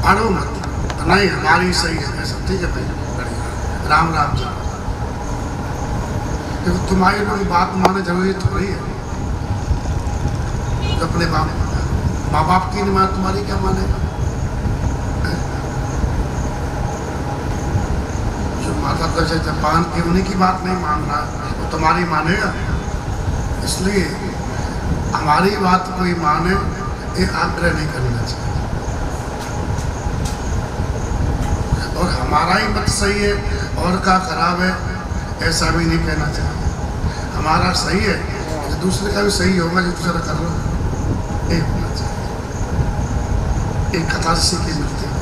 अड़ो मत, तो नहीं हमारी सही है। ऐसा ठीक है भाई, बढ़िया, राम राम जी। क्योंकि तुम्हारी लोग बात माने जरूरी थोड़ी है। तो अपने माँ बाप की नहीं माने, तुम्हारी क्या मानेगा? जो माता पिता जापान की उन्हीं की बात नहीं मान रहा, वो तुम्हारी मानेगा? इसलिए हमारी बात कोई माने ये आग्रह नहीं करना चाहिए। और हमारा ही मत सही है और का खराब है ऐसा भी नहीं कहना चाहिए। हमारा सही है तो दूसरे का भी सही होगा जो दूसरा कर रहा है, एक होना चाहिए। एक कथा से सीखी मिलती है।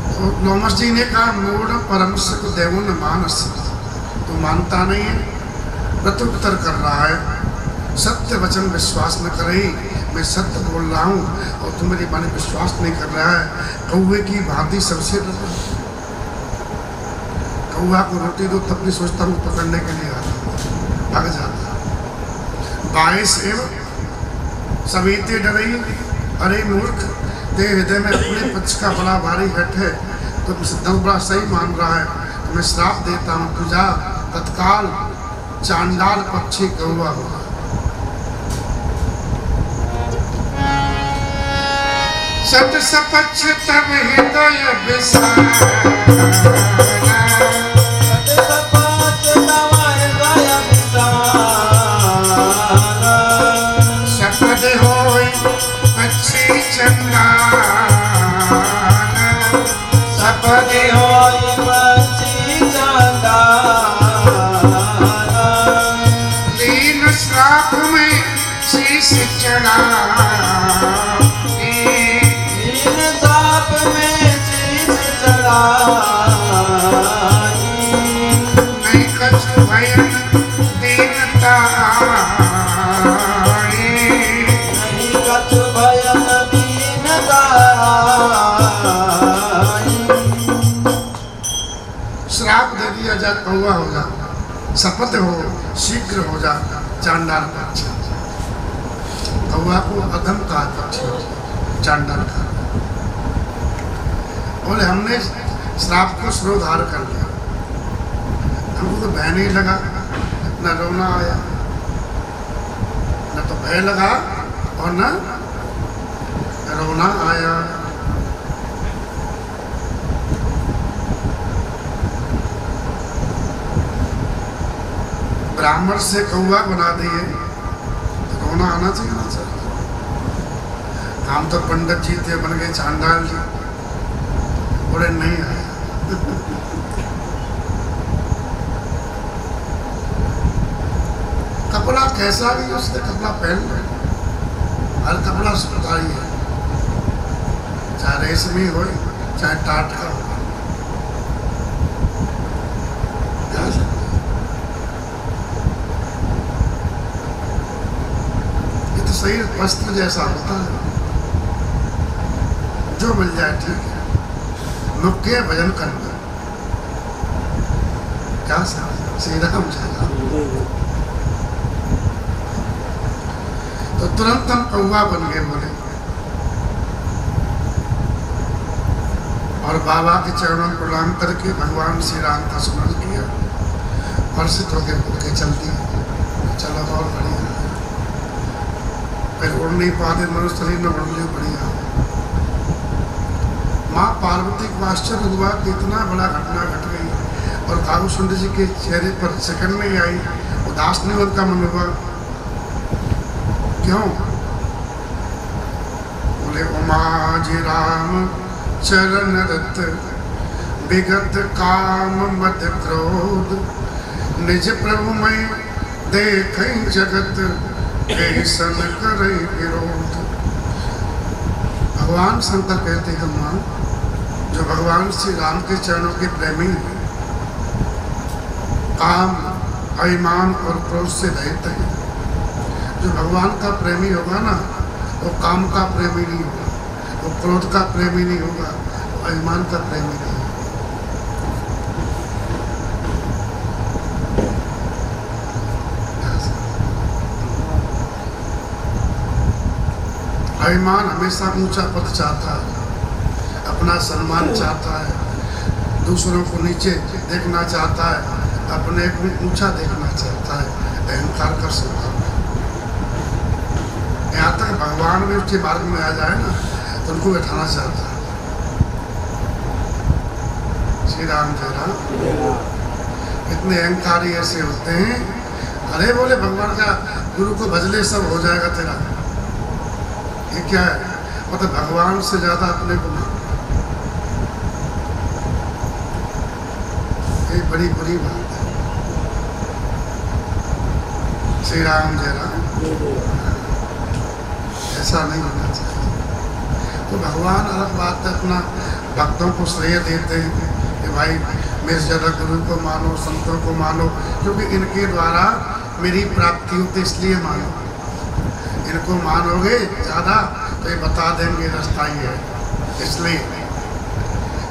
तो लोमस जी ने कहा, मूढ़ परमश को देवो न मानस, तो मानता नहीं है, प्रत्युत्तर कर रहा है, सत्य वचन विश्वास न करे, मैं सत्य बोल रहा हूँ और तुम मेरी बात विश्वास नहीं कर रहा है। कौवे की भांति सबसे डरता, कौवा को रोटी दो तब भी सोचता हूँ पकड़ने के लिए आता, भाग जाता। बाईस एवं सभी ते डरई, अरे मूर्ख, ते हृदय में अपने पक्ष का बड़ा भारी हट है, तो सिद्धांत बड़ा सही मान रहा है, तो मैं श्राप देता हूँ, तुझा तत्काल चांडाल पक्षी कौवा होगा। सत सपक्ष तब हृदय विसारा, सत सपक्ष तब हृदय विसारा, सपद होय पक्षी चंडाल, सपद होय पक्षी चंडाल, लीन श्राप में शीश चढ़ा, नहीं कछु भयन दीनता, नहीं कछु भयन दीनता, श्राप दे दिया जा, कौवा हो जा, शपथ हो शीघ्र हो जा चांडाल पक्षी। कौवा को अधम का पक्षी, चांडाल का। बोले हमने श्राप को स्रोधार कर लिया, हमको तो भय नहीं लगा, न रोना आया, न तो भय लगा और न रोना आया। ब्राह्मण से कौवा बना दिए तो रोना आना चाहिए ना सर। हम तो पंडित जी थे, बन गए चांडाल जी, बोले नहीं आया। कपड़ा कैसा भी उसने कपड़ा पहन ले, हर कपड़ा सरकारी है, चाहे रेशमी हो चाहे टाट का हो। ये तो सही वस्त्र जैसा होता है, जो मिल जाए ठीक है। मुख्य भजन करना, क्या श्री राम जय। तो तुरंत हम कौवा बन गए बोले, और बाबा के चरणों में प्रणाम करके भगवान श्री राम का स्मरण किया, हर्षित होकर बोल के चल दिया, चलो और बढ़िया। फिर उड़ नहीं पाते, मनुष्य शरीर में उड़ लिया, बढ़िया। माँ पार्वती को आश्चर्य हुआ कि इतना बड़ा घटना घट गई और काबू सुंदर जी के चेहरे पर सेकंड नहीं आई, उदास नहीं उनका मन हुआ। क्यों? बोले उमा जी राम चरण रत, विगत काम मद क्रोध, निज प्रभु में देख जगत, ऐसन करे विरोध। भगवान शंकर कहते हैं माँ, जो भगवान श्री राम के चरणों के प्रेमी, काम अभिमान और क्रोध से रहित है। जो भगवान का प्रेमी होगा ना, वो काम का प्रेमी नहीं होगा, वो क्रोध का प्रेमी नहीं होगा, वो अभिमान का प्रेमी नहीं होगा। अभिमान हमेशा ऊंचा पद चाहता है, अपना सम्मान चाहता है, दूसरों को नीचे देखना चाहता है, अपने को ऊंचा देखना चाहता है, अहंकार का स्वभाव है। यहाँ तक भगवान भी उसके मार्ग में आ जाए ना तो उनको बैठाना चाहता है। श्री राम जय राम। कितने अहंकारी ऐसे होते हैं, अरे बोले भगवान का गुरु को भजले सब हो जाएगा तेरा। ये क्या है? मतलब भगवान से ज्यादा अपने को मानना, ये बड़ी बुरी बात है। श्री राम जय राम। ऐसा नहीं होना चाहिए। तो भगवान अलग बात है, अपना भक्तों को श्रेय देते हैं कि भाई मेरे ज़्यादा गुरु को मानो, संतों को मानो, क्योंकि इनके द्वारा मेरी प्राप्ति होती, इसलिए मानो। इनको मानोगे ज़्यादा तो ये बता देंगे रास्ता ये है, इसलिए।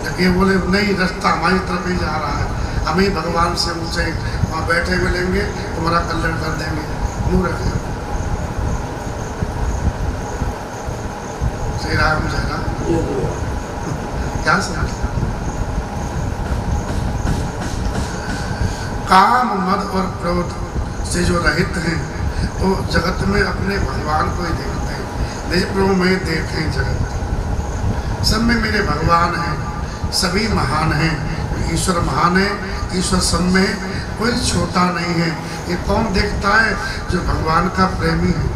लेकिन बोले नहीं, रास्ता हमारी तरफ ही जा रहा है, हम ही भगवान से ऊँचे वहाँ बैठे मिलेंगे, तुम्हारा कल्याण कर देंगे, मुँह रखे। श्री राम जय राम। क्या समझते? काम, मद और क्रोध से जो रहित हैं वो जगत में अपने भगवान को ही देखते हैं। निज प्रभु में देखें जगत, सब में मेरे भगवान हैं, सभी महान हैं। ईश्वर महान है, ईश्वर सब में, कोई छोटा नहीं है। ये कौन देखता है? जो भगवान का प्रेमी है।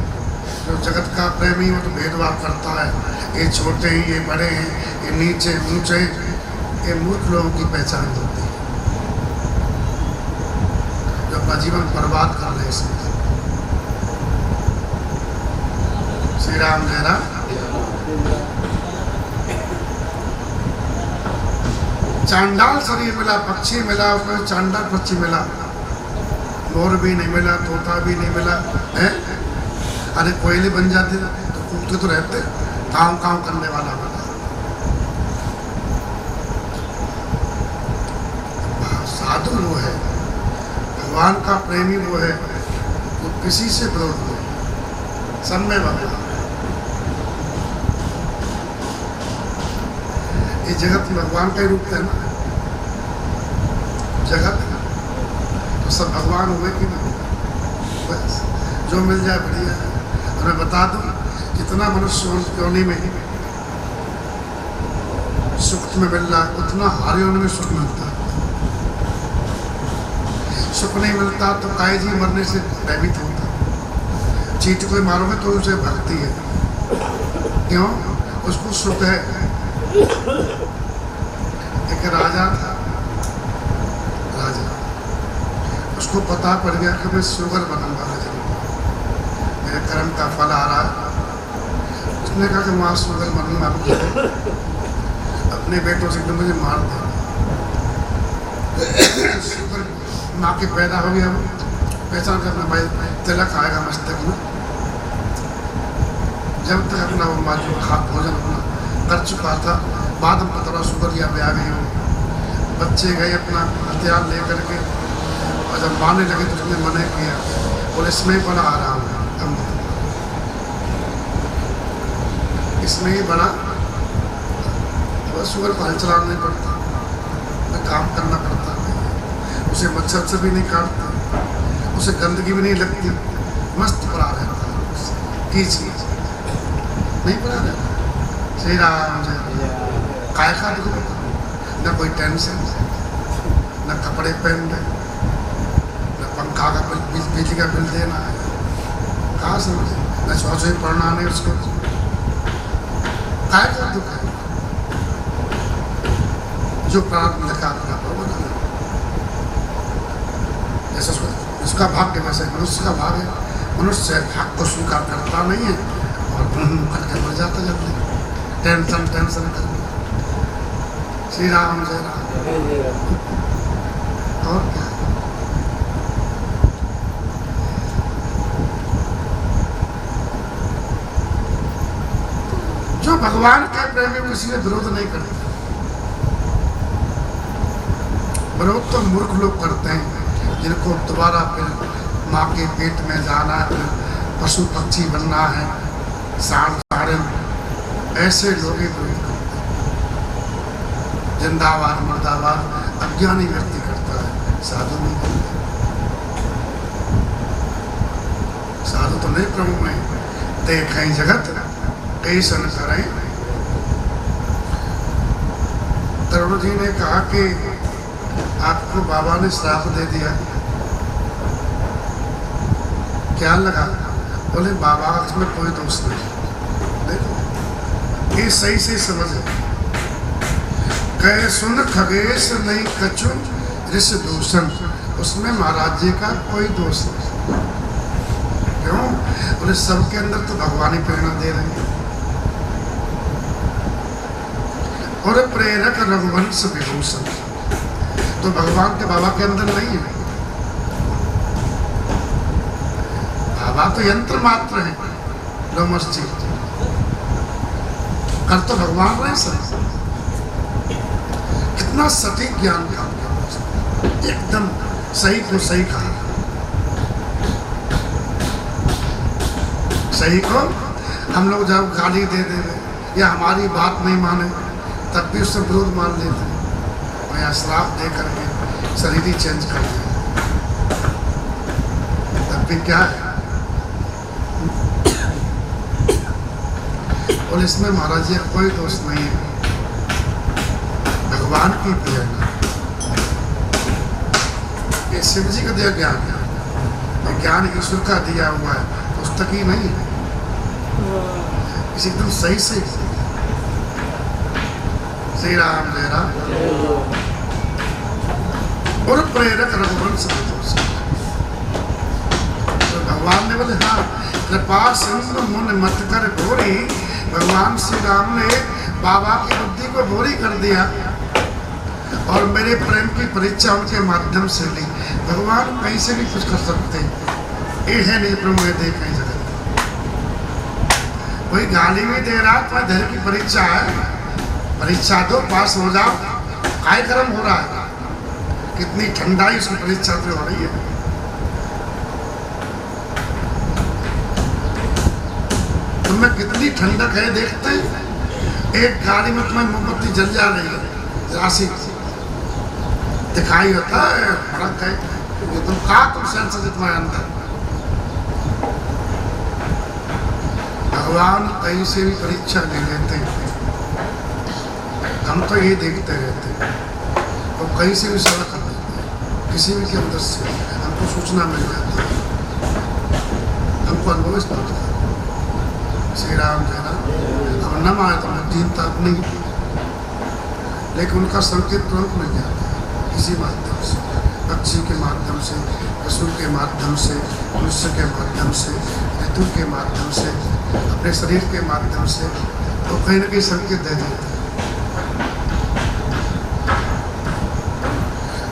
जो जगत का प्रेमी हो तो भेदभाव करता है, ये छोटे हैं, ये बड़े हैं, ये नीचे ऊंचे, ये मूर्ख लोगों की पहचान होती है जो अपना जीवन बर्बाद कर रहे हैं। श्री राम जय राम। चांडाल शरीर मिला, पक्षी मिला, उसमें चांडाल पक्षी मिला, मोर भी नहीं मिला, तोता भी नहीं मिला है। अरे कोयले बन जाते तो कूदते तो रहते, काम काम करने वाला बना। साधु वो है, भगवान का प्रेमी वो है, वो किसी से विरोध नहीं, सब में भगवान। ये जगत भगवान का ही रूप है ना, जगत तो सब भगवान हुए कि नहीं? बस जो मिल जाए बढ़िया है। और मैं बता दूं, जितना मनुष्य योनि में सुख में मिल रहा है, उतना हर योनि में सुख मिलता है। सुख नहीं मिलता तो काय जी मरने से भयभीत होता। चींटी को मारोगे तो उसे भक्ति है, क्यों? उसको सुख है। एक राजा था, राजा, उसको पता पड़ गया कि मैं शुगर बनूंगा, मेरे कर्म का फल आ रहा है। उसने कहा कि माँ शुगर बनूंगा, अपने बेटों से मुझे मार दे। शुगर माँ के पैदा हो गया, पहचान करना भाई तिलक आएगा मस्तक में। जब तक अपना वो माँ जो खा भोजन अपना कर चुका था, बाद में पता शुगर या भी आ गई हो। बच्चे गए अपना हथियार लेकर के, और जब मारने लगे तो उसने मना किया, और इसमें बड़ा आराम है, इसमें ही बड़ा बस शुगर को हल चलाना नहीं पड़ता, काम करना पड़ता है। उसे मच्छर से भी नहीं काटता, उसे गंदगी भी नहीं लगती, मस्त पड़ा रहता है, की चीज नहीं पड़ा रहता। श्री राम जय। काय का देखो, न कोई टेंशन, न कपड़े पहन रहे, न पंखा का बिजली का बिल देना है, कहाँ समझे, न शौच पढ़ना नहीं उसको, काय का दुख है। जो प्रारब्ध लिखा अपना बना, जैसे उसका भाग्य वैसे मनुष्य का भाग है। मनुष्य भाग को स्वीकार करता नहीं है और करके मर जाता जल्दी, टेंशन टेंशन करके। श्री राम जय राम। और क्या, जो भगवान के प्रेमी किसी ने विरोध नहीं करते। विरोध तो मूर्ख लोग करते हैं, जिनको दोबारा फिर माँ के पेट में जाना है, पशु पक्षी बनना है, सांड अखाड़े में ऐसे लोग ही विरोध करते हैं। जिंदाबाद मुर्दाबाद अज्ञानी व्यक्ति करता है, साधु नहीं करते। साधु तो नहीं प्रभु में देखें जगत कैसन करें। तरुण जी ने कहा कि आपको बाबा ने श्राप दे दिया, क्या लगा? बोले बाबा इसमें कोई दोष नहीं। देखो ये सही से समझ, कहे सुन खगेश नहीं कछु ऋष दूषण, उसमें महाराज जी का कोई दोष नहीं। क्यों? बोले सबके अंदर तो भगवान ही प्रेरणा दे रहे हैं। और प्रेरक रघुवंश विभूषण तो भगवान के बाबा के अंदर नहीं है। बाबा तो यंत्र मात्र है, लोमस जी कर तो भगवान रहे सब। कितना सटीक ज्ञान का एकदम सही को सही कहा। सही को हम लोग जब गाली दे दे या हमारी बात नहीं माने तब भी उससे विरोध मान लेते हैं और यहाँ श्राप दे करके शरीर ही चेंज कर दिया। तब भी क्या है? और इसमें महाराज जी कोई दोष नहीं है, भगवान की प्रेरणा। ये शिव जी का दिया ज्ञान है, ज्ञान ईश्वर का दिया हुआ है, पुस्तक ही नहीं है। इसी एकदम सही से श्री राम जय राम। और प्रेरक रघुवंश तो भगवान ने बोले हाँ कृपा सिंधु मुन मत कर भोरी। भगवान श्री राम ने बाबा की बुद्धि को भोरी कर दिया और मेरे प्रेम की परीक्षा उनके माध्यम से ली। भगवान कहीं से भी कुछ कर सकते हैं, ये है नहीं प्रभु ये देखें जगत। कोई गाली भी दे रहा तो धैर्य की परीक्षा है, परीक्षा दो पास हो जाओ। काय कर्म हो रहा है, कितनी ठंडाई उसकी परीक्षा पे हो रही है। तुम्हें कितनी ठंडक है देखते हैं, एक गाड़ी में तुम्हें मोमबत्ती जल जा रही है, राशि दिखाई होता है फर्क है। ये तुम कहा तुम सेंस है तुम्हारे अंदर। भगवान कहीं से भी परीक्षा ले लेते हैं, हम तो ये देखते रहते हैं। तो कहीं से भी सवाल कर देते हैं, किसी भी के अंदर से हमको सूचना मिल जाती है, हमको अनुभव इस बात का। श्री राम जय राम। अब न माने तो दीनता अपनी, लेकिन उनका संकेत तुरंत मिल जाता है किसी माध्यम से, पक्षी के माध्यम से, असुर के माध्यम से, मनुष्य के माध्यम से, ऋतु के माध्यम से, अपने शरीर के माध्यम से, तो कहीं न कहीं संकेत दे देते हैं।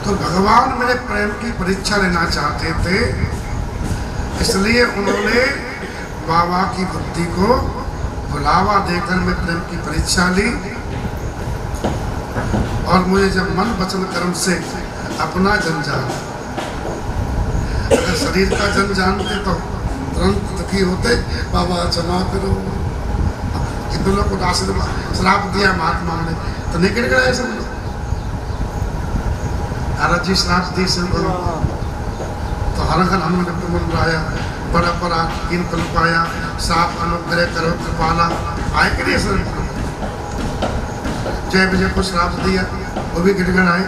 तो भगवान मेरे प्रेम की परीक्षा लेना चाहते थे, इसलिए उन्होंने बाबा की बुद्धि को बुलावा देकर मैं प्रेम की परीक्षा ली। और मुझे जब मन वचन कर्म से अपना जन जान, अगर शरीर का जन जानते तो तुरंत दुखी होते, बाबा क्षमा करो। कितने लोग को श्राप दिया महात्मा ने तो नहीं गिर गया सब। भारत जी श्राप दी से तो हर घर हमने मन राया बड़ा बड़ा इन कल पाया साफ अनुग्रह करो कृपाला आए के लिए सर। जय विजय को श्राप दिया वो भी गिड़गड़ाए,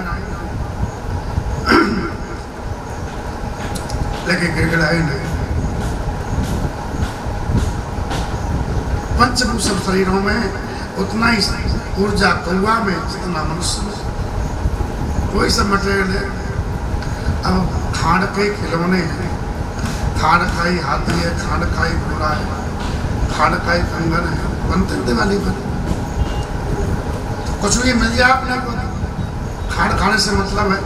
लेकिन गिड़गड़ाए नहीं। पंचभूषण शरीरों में उतना ही ऊर्जा कौवा में जितना मनुष्य में, कोई सब मटेरियल है। अब खांड के खिलौने हैं, खांड खाई हाथी है, खांड खाई घोड़ा है, खांड खाई कंगन है, बनते दिवाली पर कुछ भी मिल जाए अपने को। खांड खाने से मतलब है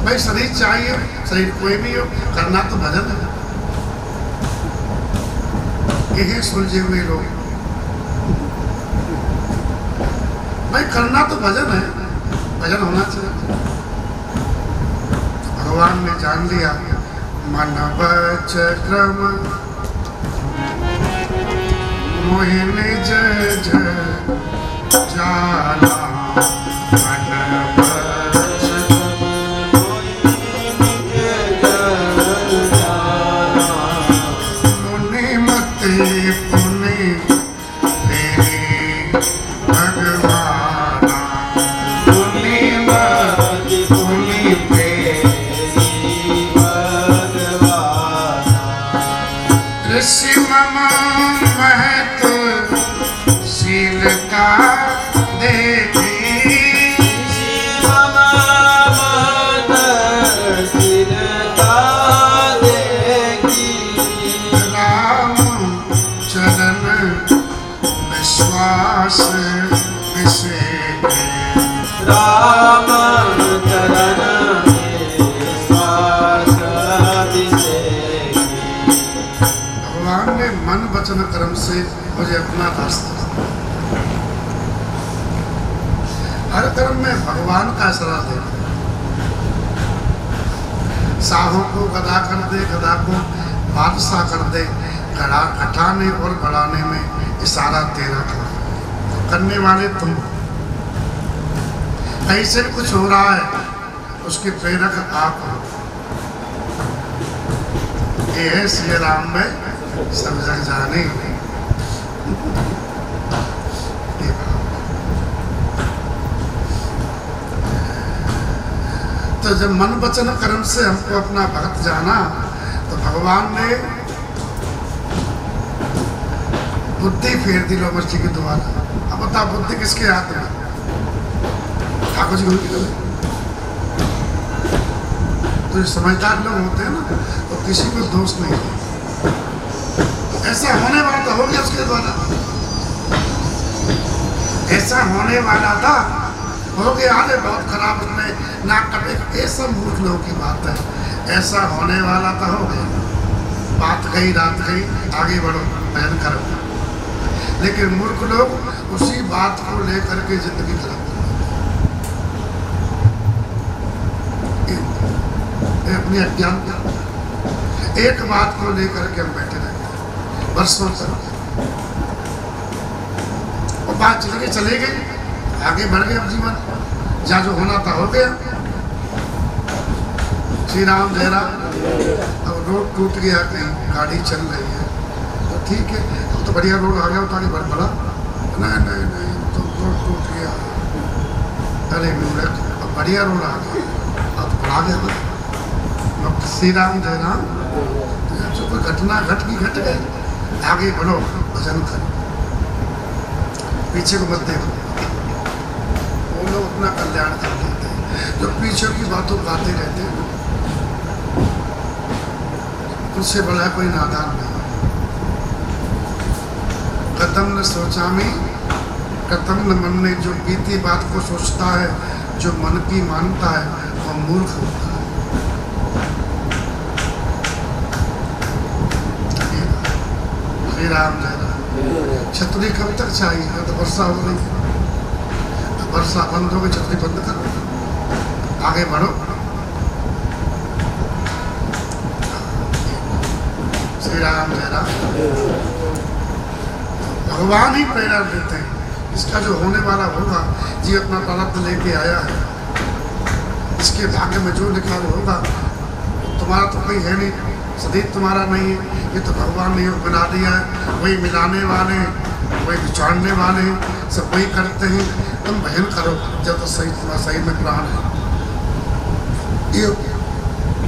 भाई शरीर चाहिए, शरीर कोई भी हो, करना तो भजन है। यही सुलझे हुए लोग, भाई करना तो भजन है, भजन होना चाहिए। भगवान ने जान लिया मन वच क्रम मोहिन जय जय जाला मन बचन मुनि मते पुनि तेरे भगवाना मुनि मते पुनि ऋषि ममा महत शीलता देखी राम चरण विश्वास विसेके राम चरण विश्वास विसेके। भगवान ने मन वचन कर्म से मुझे अपना रास्ता, हर कर्म में भगवान का सलाह दे। साहों को गदा कर दे, गदा को बादशाह कर दे, गड़ा घटाने और बढ़ाने में इशारा तेरा करने वाले तुम। ऐसे कुछ हो रहा है उसके प्रेरक आप हो। ये है श्री राम में सब जग जाने। तो जब मन वचन कर्म से हमको अपना भक्त जाना, तो भगवान ने बुद्धि फेर दी लोमश जी के द्वारा। अब बता बुद्धि किसके हाथ में? ठाकुर जी की। तो जो समझदार लोग होते हैं ना, तो किसी को दोष नहीं है। ऐसा होने वाला तो हो गया उसके द्वारा, ऐसा होने वाला था हो गया। अरे बहुत खराब उसने नाक कटे, ये सब मूर्ख लोगों की बात है। ऐसा होने वाला था हो गया, बात गई रात गई, आगे बढ़ो बयान करो। लेकिन मूर्ख लोग उसी बात को लेकर के जिंदगी खराब करते हैं। अपनी अज्ञानता एक बात को लेकर के हम बैठे रहते हैं वर्षों तक, और बात चले गई, आगे बढ़ गए। अब जीवन जहाँ जो होना था हो गया। श्री राम जय राम। अब रोड टूट गया, कहीं गाड़ी चल रही है तो ठीक है, अब तो बढ़िया रोड आ गया, तो आगे बढ़ बढ़ा। नहीं तो रोड टूट गया। अरे मूर्ख, अब बढ़िया रोड आ गया, अब बढ़ा गया ना। अब श्री राम जय राम। जो कोई घटना घट गई, आगे बढ़ो भजन करो, पीछे को मत देखो। वो लोग अपना कल्याण कर लेते हैं, जो पीछे की बातों गाते रहते हैं। उससे बड़ा कोई नादान नहीं। कदम न सोचा में कदम न मन में, जो बीती बात को सोचता है, जो मन की मानता है, वह मूर्ख होता है। श्री राम जय राम। छतरी कब तक चाहिए? तो वर्षा हो गई, वर्षा बंद हो गई, छतरी बंद करो, आगे बढ़ो। श्री राम जय राम। भगवान ही प्रेरणा देते हैं। इसका जो होने वाला होगा, जी अपना प्रारब्ध लेके आया है, इसके भाग्य में जो लिखा होगा, तुम्हारा तो कोई है नहीं, सदैव तुम्हारा नहीं है। ये तो भगवान ने योग बना दिया है। वही मिलाने वाले, वही बिछाड़ने वाले, सब वही करते हैं। तुम भजन करो जब तो सही, तुम्हारा सही में प्राण है। ये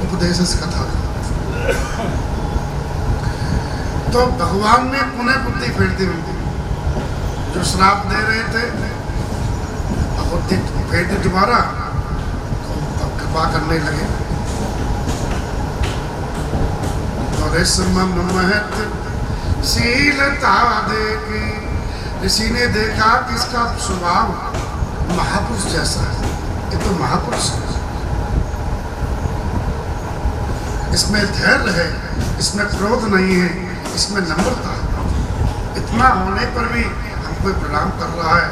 उपदेश इस कथा का। तो भगवान ने पुनः बुद्धि फेर दी उनकी। जो श्राप दे रहे थे, अब बुद्धि फेर दी दोबारा, तो कृपा करने लगे। महत शीलता देखी, ऋषि ने देखा कि इसका स्वभाव महापुरुष जैसा है। ये तो महापुरुष है, इसमें धैर्य है, इसमें क्रोध नहीं है, इसमें नम्रता है। इतना होने पर भी हमको प्रणाम कर रहा है।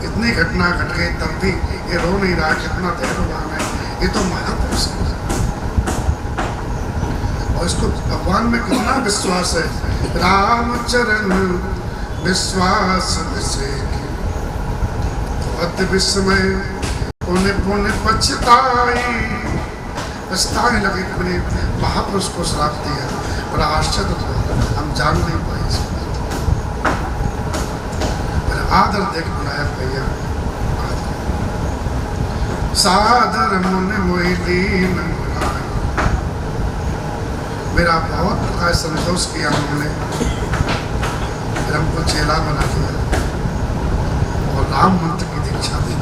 इतनी घटना घट गई तब भी ये रो नहीं रहा, कितना धैर्यवान है। ये तो महापुरुष है, और इसको भगवान में कितना विश्वास है। राम चरण विश्वास से अति विस्मय उन्हें पुण्य पछताए लगे कि मैंने महापुरुष को श्राप दिया। बड़ा आश्चर्य था, हम जान नहीं पाए इसको। मैंने आदर देख बुलाया, भैया सादर मुनि मोहिदीन बुलाए। मेरा बहुत प्रकार संतोष किया उन्होंने, फिर हमको चेला बना दिया और राम मंत्र की दीक्षा दी।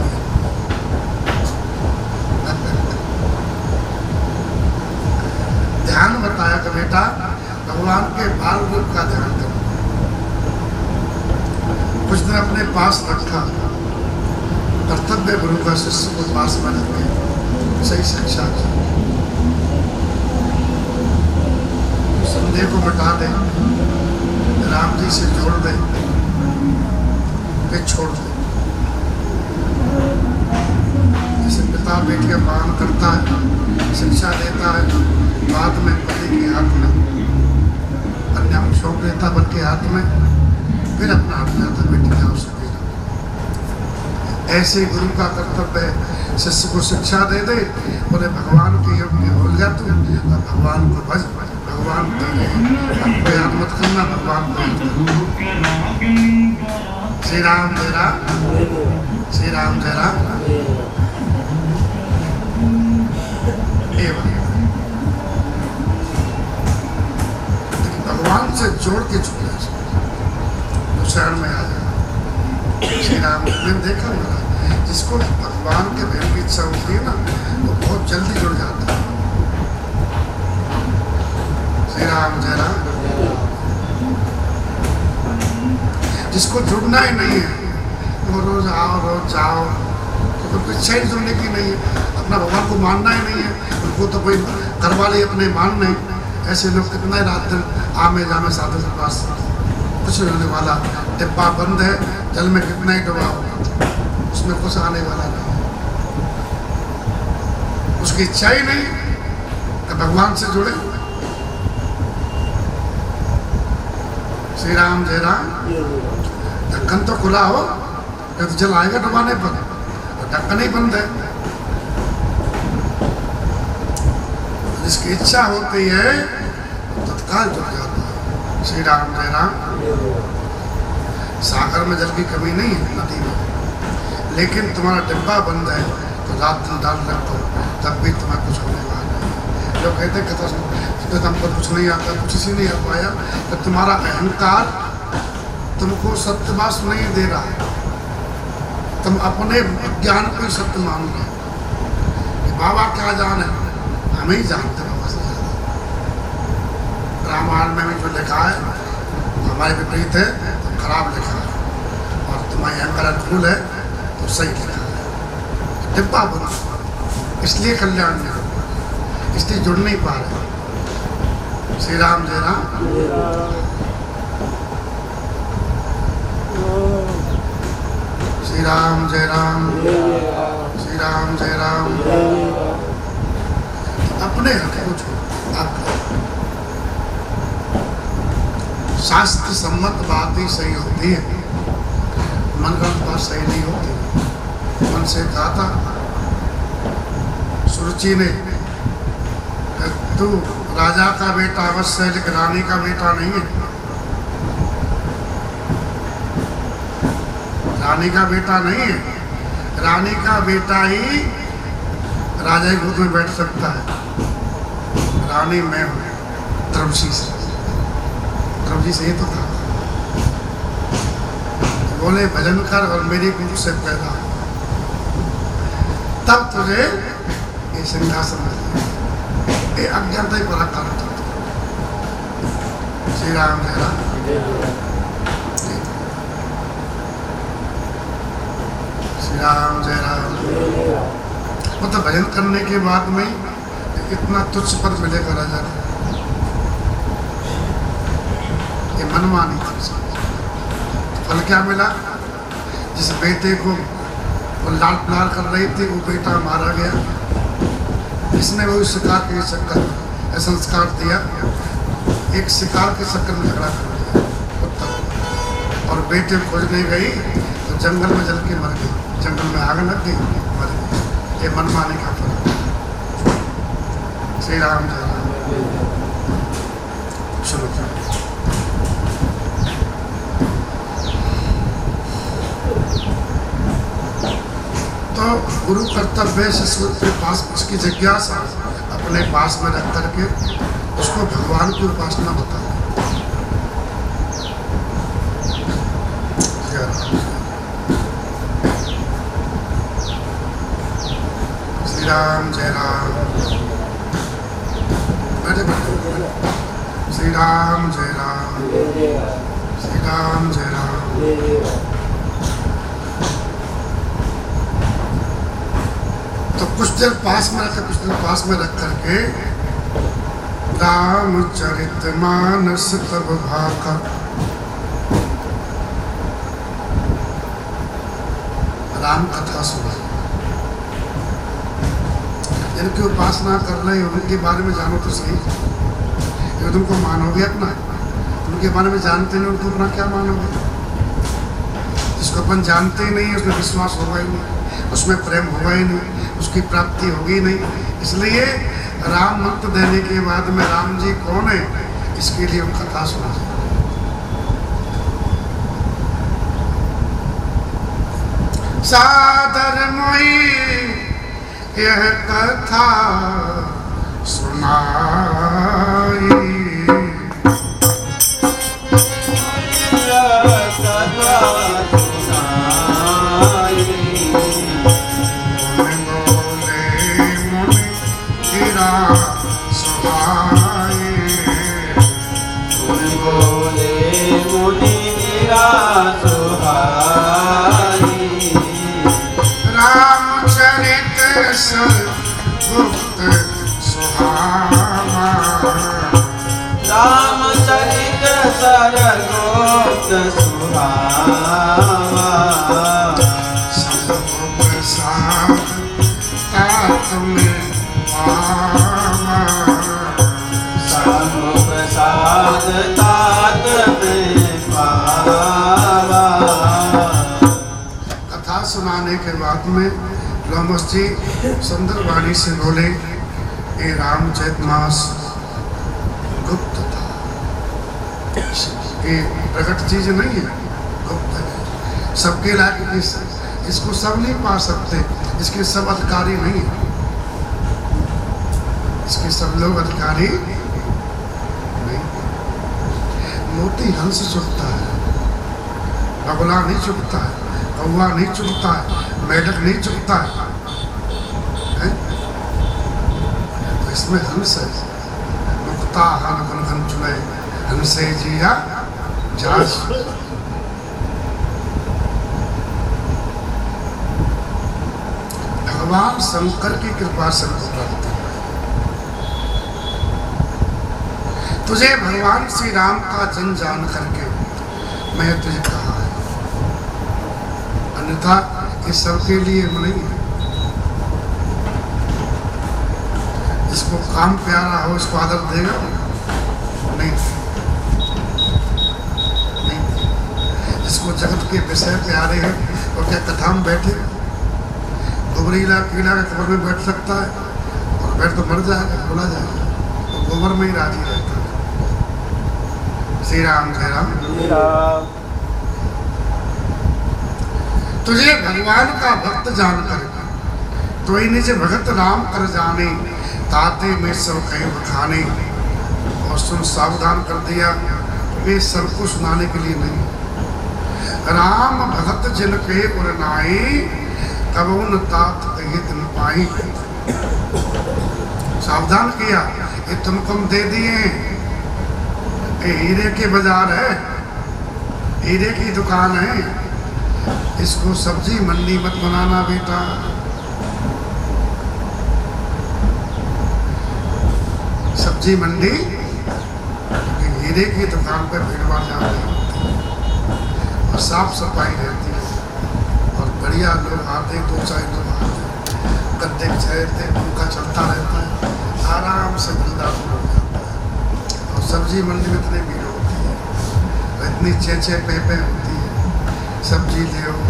ध्यान बताया कि बेटा भगवान के बाल रूप का ध्यान करो। कुछ दिन अपने पास रखा, कर्तव्य गुरु का शिष्य को पास में रख के सही शिक्षा की, संदेह को मिटा दे, राम जी से जोड़ दे, फिर छोड़ दे। जैसे पिता बेटी का पालन करता है, शिक्षा देता है, बाद में पति के हाथ में अन्य सौंप देता, पति के हाथ में, फिर अपना हाथ में आता बेटी का उसे देना। ऐसे गुरु का कर्तव्य है, शिष्य को शिक्षा दे दे, बोले भगवान के योग्य हो गया तू, भगवान को भज, भगवान को याद मत करना, भगवान को याद करना। श्री राम जय राम, श्री राम जय राम। भगवान से जोड़ के छूटा तो शरण में आ जाए। श्री राम ने देखा मेरा, जिसको भगवान के प्रेम की इच्छा होती है ना, वो बहुत जल्दी जुड़ जाता है। श्री राम जय राम। जिसको जुड़ना ही नहीं है, वो रोज आओ रोज जाओ, तो उनको इच्छा ही जुड़ने की नहीं है, अपना भगवान को मानना ही नहीं है, उनको तो कोई घर वाले अपने मान नहीं। ऐसे लोग कितना ही रात दिन आमे जामे साधु के पास, कुछ नहीं होने वाला। डिब्बा बंद है, जल में कितना ही डुबाओ, उसमें कुछ आने वाला नहीं। उसकी इच्छा ही नहीं कि भगवान से जुड़े। श्री राम जय राम। ढक्कन तो खुला हो, तो जल आएगा डुबाने पर, ढक्कन ही बंद है। जिसकी इच्छा होती है तत्काल जुड़ जाता है। श्री राम जय राम। सागर में जल की कमी नहीं है, नदी में, लेकिन तुम्हारा डिब्बा बंद है तो रात दिन डाल रखो, तब भी तुम्हें कुछ होने वाला नहीं। लोग कहते हैं तो हमको कुछ नहीं आता, कुछ इसी नहीं आ पाया, तो तुम्हारा अहंकार तुमको सत्य बात नहीं दे रहा है। तुम अपने ज्ञान को ही सत्य मान रहे हो। बाबा क्या जाने, हमें ही जानते हैं। रामायण में भी जो लिखा है हमारे विपरीत है तो खराब लिखा है, और तुम्हारी अहंकार अनुकूल है तो सही लिखा है। डिब्बा बना, इसलिए कल्याण नहीं हो, इसलिए जुड़ नहीं पा रहे। श्री राम जय राम। श्री राम जय राम, श्री राम जय राम। अपने हक को छोड़ो, आप शास्त्र सम्मत बात ही सही होती है, मनगढ़ंत बात सही नहीं होती। मन से कहा था सुरुचि ने, तू राजा का बेटा अवश्य है, लेकिन रानी का बेटा नहीं है। रानी का बेटा नहीं है, रानी का बेटा ही राजा की गोद में बैठ सकता है। रानी मैं हूँ, द्रौपदी से, द्रौपदी से ही तो था। बोले भजन कर और मेरी गुरु से पैदा, तब तुझे ये सिंहासन मिलेगा। ये अज्ञानता ही पराकार था। श्री राम जय राम। श्री राम जय राम। मतलब भजन करने के बाद में इतना तुच्छ पद मिलेगा राजा को, ये मनमानी थी। फल क्या मिला? जिस बेटे को वो लाल प्यार कर रही थी, वो बेटा मारा गया। इसने वही शिकार के चक्कर में संस्कार दिया, एक शिकार के चक्कर में झगड़ा कर दिया। और बेटे खोजने गई तो जंगल में जल के मर गई, जंगल में आग लग गई, मर गई। ये मनमानी का फल। श्री राम जय राम। सुनो तो गुरु कर्तव्य शिष्य के पास उसकी जिज्ञासा अपने पास में रख करके उसको भगवान की उपासना बताओ। श्री राम जय राम। बैठे बैठे। श्री राम जय राम। श्री राम जय राम। तो कुछ देर पास में रख, कुछ देर पास में रख करके रामचरितमानस तब भाका, राम कथा सुना। जिनकी उपासना कर रहे हो उनके बारे में जानो तो सही। ये तुमको मानोगे अपना, उनके बारे में जानते नहीं उनको अपना क्या मानोगे? जिसको अपन जानते ही नहीं उसमें विश्वास होगा ही नहीं, उसमें प्रेम होगा ही नहीं, उसकी प्राप्ति होगी नहीं। इसलिए राम मंत्र देने के बाद में राम जी कौन है इसके लिए हम कथा सुना। सादर मोई यह कथा सुनाई, गुप्त सुहावा। रामचरित सरगुप्त सुहावा। सब प्रसाद तात में पावा। सब प्रसाद तात में पावा। कथा सुनाने के बाद में लोमस जी सुंदर वाणी से बोले, ये रामचरितमानस गुप्त था, ये प्रकट चीज नहीं है, गुप्त है। सबके लायक इसको सब नहीं पा सकते, इसके सब अधिकारी नहीं है, इसके सब लोग अधिकारी नहीं। मोती हंस चुगता है, बगुला नहीं चुगता है, कौवा नहीं चुगता है, मेढक नहीं चुगता है। तो इसमें हंस है। मुक्ता हन घन घन चुने हंसे जिया जास। भगवान शंकर की कृपा से प्राप्त है। तुझे भगवान श्री राम का जन जान करके मैं तुझे कहा है, अन्यथा ये सबके लिए नहीं है। जिसको काम प्यारा हो उसको आदर देगा नहीं, नहीं। जिसको जगत के विषय प्यारे हैं और क्या कथा में बैठे, गोबरीला कीड़ा के कब्र में बैठ सकता है और बैठ तो मर जाएगा, भुला जाएगा, तो गोबर में ही राजी रहता है। श्री राम जय राम। तुझे भगवान का भक्त जानकर तो ही निज भगत राम कर जाने, ताते में सब कहीं बखाने। और सुन, सावधान कर दिया, वे सबको सुनाने के लिए नहीं। राम भगत जिनके उर नाई, तब उन तात कही दिन पाई। सावधान किया, ये तुमको दे दिए, ये हीरे के बाजार है, हीरे की दुकान है, इसको सब्जी मंडी मत बनाना बेटा। सब्जी मंडी हीरे की दुकान पर भीड़ भाड़ ज्यादा होती है और साफ सफाई रहती है और बढ़िया लोग आते, दो चार लोग आते, गद्दे चढ़ते, पंखा चलता रहता है, आराम से दिलदार हो जाता है। और सब्जी मंडी में इतनी भीड़ होती है, इतनी चेचे पेपे होती है, सब्जी ले आओ,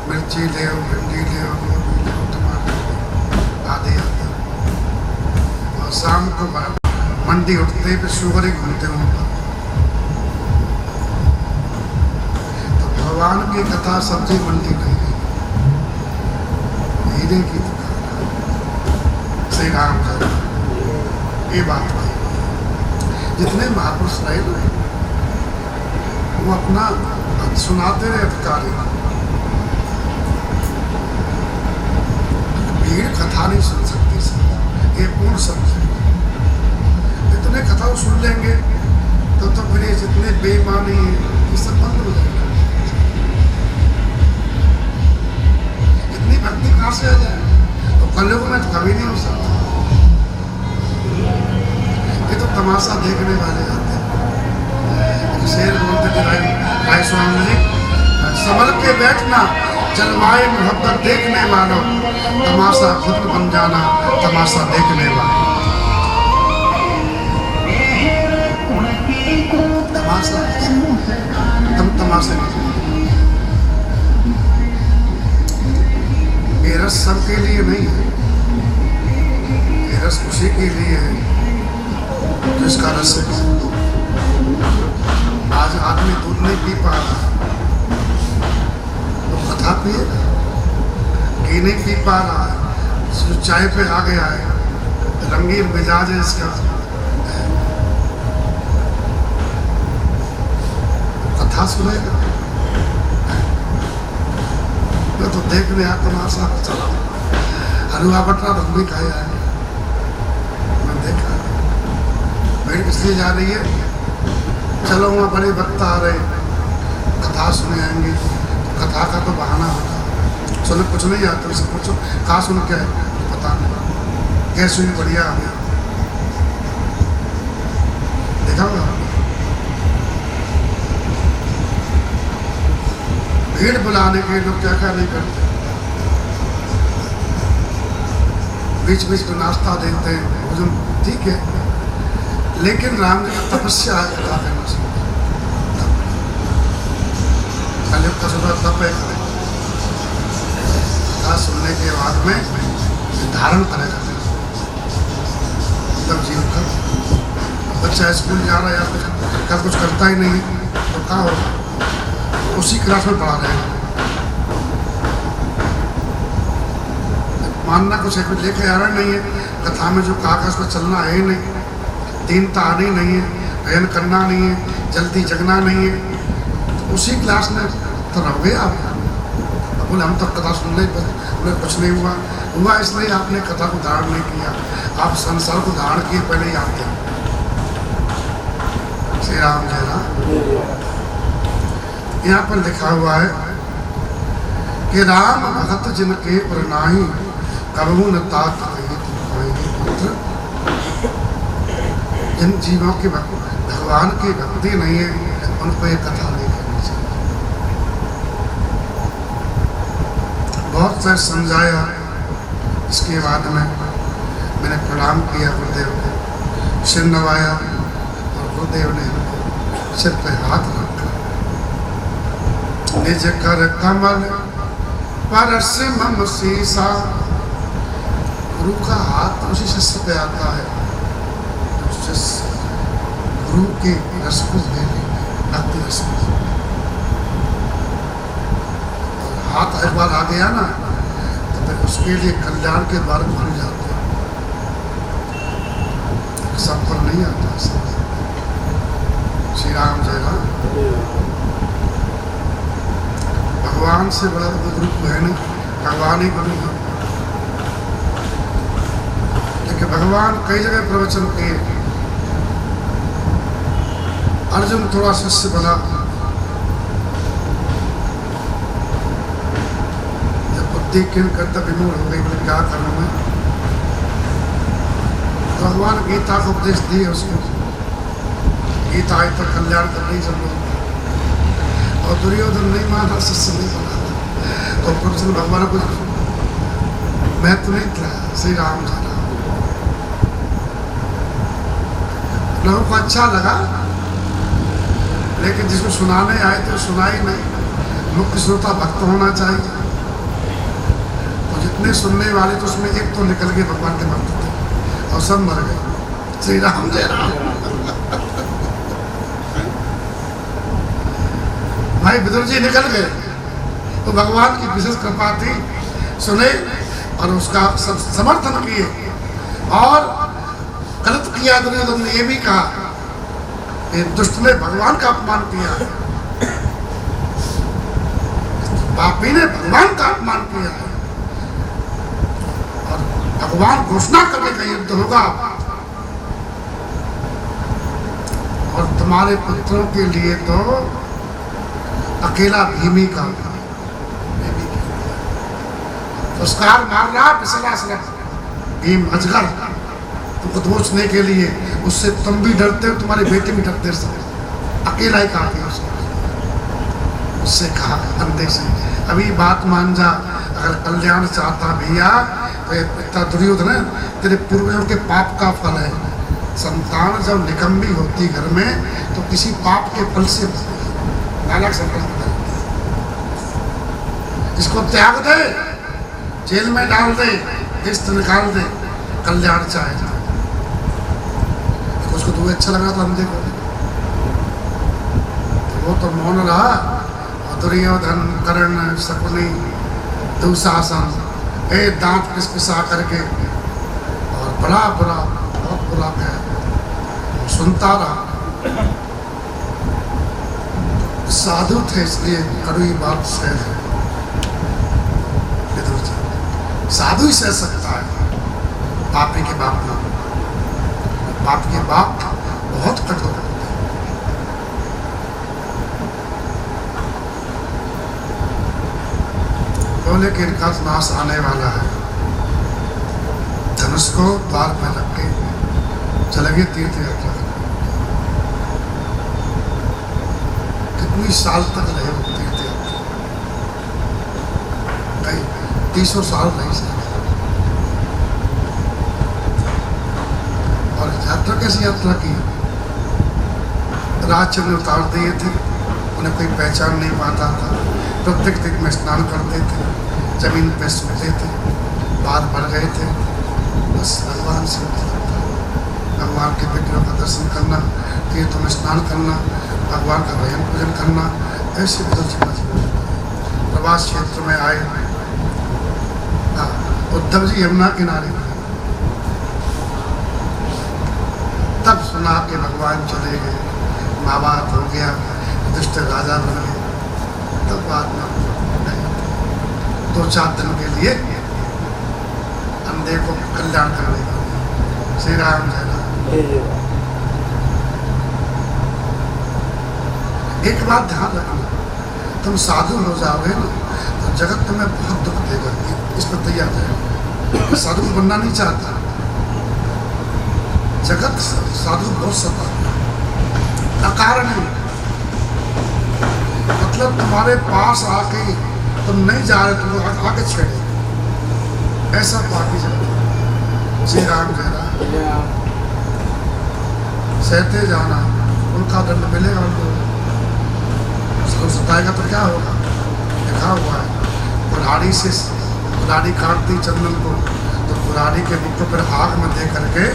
मिर्ची ले आओ, भिंडी ले आओ, गोभी ले आओ, टमाटर ले आओ, आदि आदि। और शाम को मंडी उठते पे शुगर ही घूमते वहाँ पर। तो भगवान की कथा सब्जी मंडी नहीं है, हीरे की दुकान। श्री राम जी ये बात भाई, जितने महापुरुष रहे ना वो अपना सुनाते रहे अधिकारी। भीड़ कथा नहीं सुन सकती सर, ये पूर्ण समझे। इतने कथा सुन लेंगे तो फिर ये जितने बेईमानी है ये सब बंद हो जाएगा। इतनी भक्ति कहाँ से आ जाए? तो कलयुग में तो कभी नहीं हो सकता। ये तो तमाशा देखने वाले आते हैं। शेर बोलते थे भाई स्वामी जी, संभल के बैठना, जलवाए मोहब्बत देखने वालों, तमाशा खुद बन जाना तमाशा देखने वालों। तमाशा तुम तमाशे नहीं। ये रस सबके लिए नहीं है, ये रस उसी के लिए है जिसका रस है। आज आदमी दूध नहीं पी पा रहा तो कथा पिएगा, घी नहीं पी पा रहा है, चाय पे आ गया है, रंगीन मिजाज है इसका, कथा सुनेगा। मैं तो देखने आ तमाशा चला, हलवा बटरा तो भी खाया है, मैं देखा। भीड़ इसलिए जा रही है, चलो वहाँ बड़े वक्ता आ रहे, कथा सुने आएंगे, कथा का तो बहाना होता है। सुने कुछ नहीं आता, उनसे पूछो कहाँ सुन क्या है, पता नहीं, कैसे हुई बढ़िया हमें देखा होगा। भीड़ बुलाने के लोग क्या क्या नहीं करते, बीच बीच में नाश्ता देते हैं, भोजन ठीक है, लेकिन राम जी की तपस्या है कथा करना शुरू। कलयुग का सुबह तप है, कथा सुनने के बाद में धारण करेगा तब जीवन का। बच्चा स्कूल जा रहा है या कुछ करता ही नहीं तो क्या होगा, उसी क्लास में पढ़ा रहेगा। मानना कुछ है, कुछ लेके आ रहा नहीं है, कथा में जो कहा उसको चलना है ही नहीं, दीनता आनी नहीं है, भजन करना नहीं है, जल्दी जगना नहीं है, तो उसी क्लास में तो रहोगे आप। बोले हम तो कथा सुन ले, बोले कुछ नहीं हुआ इसलिए आपने कथा को धारण नहीं किया, आप संसार को धारण किए पहले ही आते हैं। श्री राम जय राम। यहाँ पर लिखा हुआ है कि राम भगत जिनके प्रणाही कबहू न तात पुत्र। जिन जीवों की भगवान की भक्ति नहीं है उनको ये कथा नहीं करनी चाहिए। बहुत से समझाया, इसके बाद में मैंने प्रणाम किया गुरुदेव को, सिर नवाया और गुरुदेव ने सिर पे हाथ रखा। निज कर कमल परस मम सीसा। गुरु का हाथ उसी शिष्य पे आता है, गुरु के रस को ले भक्ति रस को। हाथ एक बार आ गया ना तो फिर उसके लिए कल्याण के द्वार खुल जाते हैं, सब पर नहीं आता। श्री राम जय राम। भगवान से बड़ा तो गुरु है नहीं, भगवान ही गुरु है। लेकिन भगवान कई जगह प्रवचन किए, अर्जुन थोड़ा शिष्य बना, जब बुद्धि किन करता विमूढ़ हो गई, बोले क्या करूं मैं। भगवान गीता को उपदेश दिए उसको, गीता आज तक कल्याण कर नहीं सब लोग। और दुर्योधन नहीं माना, शिष्य नहीं बना, तो प्रवचन भगवान को महत्व नहीं था। श्री राम जी लोगों को अच्छा लगा, लेकिन जिसको सुनाने आए तो सुनाई नहीं। मुख्य श्रोता भक्त होना चाहिए। तो जितने सुनने वाले तो उसमें एक तो निकल के भगवान के भक्त थे और सब मर गए। श्री राम जय राम। भाई विदुर जी निकल गए तो भगवान की विशेष कृपा थी, सुने और उसका समर्थन किए। और गलत किया दुर्योधन ने ये भी कहा कि दुष्ट ने भगवान का अपमान किया, पापी ने भगवान का अपमान किया है और भगवान घोषणा करने का युद्ध होगा और तुम्हारे पुत्रों के लिए तो अकेला भीमी का पुरस्कार मार रहा पिछला भीम अजगर तुमको दबोचने के लिए, उससे तुम भी डरते हो, तुम्हारे बेटे भी डरते सब, अकेला ही काफी उससे कहा अंधे से अभी बात मान जा, अगर कल्याण चाहता भैया तो पिता दुर्योधन है, तेरे पूर्वजों के पाप का फल है। संतान जब निकम्मी होती घर में तो किसी पाप के फल से नालक संकल्प इसको त्याग दे, जेल में डाल दे, किस्त निकाल दे, कल्याण चाहे। उसको तो अच्छा लगा था अंधे को, तो वो तो मौन रहा। दुर्योधन कर्ण शकुनी दुशासन दांत पिसा करके और बड़ा बुरा बहुत बुरा कह सुनता रहा। साधु थे इसलिए कड़वी बात से साधु ही सह सकता है, पापी के बाप ना, पाप के बाप बहुत कठोर होते हैं। बोले कि इनका नाश आने वाला है। धनुष को द्वार में रख के चले गए तीर्थ यात्रा। कितनी साल तक रहे वो तीर्थ यात्रा, कई 300 साल रही से। और यात्रा कैसी यात्रा की, राज ने उतार दिए थे, उन्हें कोई पहचान नहीं पाता था। प्रत्येक दिन में स्नान करते थे, जमीन पे सोते थे, बार बढ़ गए थे। बस भगवान से भगवान के विग्रह का दर्शन करना, तीर्थों में स्नान करना, भगवान का भजन पूजन करना, ऐसे प्रवास क्षेत्र में आए। उद्धव जी यमुना किनारे, तब सुना कि भगवान चले गए, माँ बाप हो गया, दुष्ट राजा बन गए। तब बाद में 2-4 दिन के लिए अंधे को कल्याण करने का। श्री राम जय राम। एक बात ध्यान रखना, तुम साधु हो जाओगे ना तो जगत तुम्हें बहुत दुख देगा, इस पर तैयार है। साधु बनना नहीं चाहता, जगत साधु बहुत सता अकारण नहीं, मतलब तुम्हारे पास आके तुम नहीं जा रहे, तुम आगे छेड़े, ऐसा पापी जगत। श्री राम जय राम। सहते जाना, उनका दंड मिलेगा उनको, उसको सताएगा तो क्या होगा। लिखा हुआ है, कुल्हाड़ी से कुल्हाड़ी काटती चंदन को तो कुल्हाड़ी के मुख पर आग में दे करके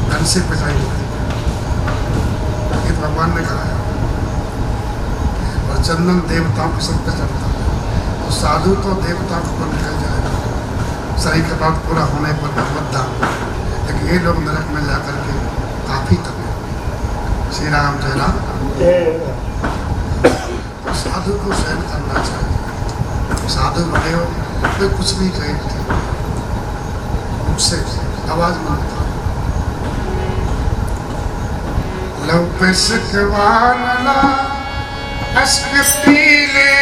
धन से पिटाई होती, ये तो भगवान ने कहा है। और चंदन देवताओं के सब पे चढ़ता है, तो साधु तो देवताओं के ऊपर निकल जाएगा शरीर का बात पूरा होने पर भगवत धाम, लेकिन ये लोग नरक में जाकर के काफी तक। श्री राम जय राम। तो साधु को सहन करना चाहिए। साधु बने हो कोई कुछ भी कहे मुझसे आवाज मांगता लव पे सिकवानला अश्क पीले,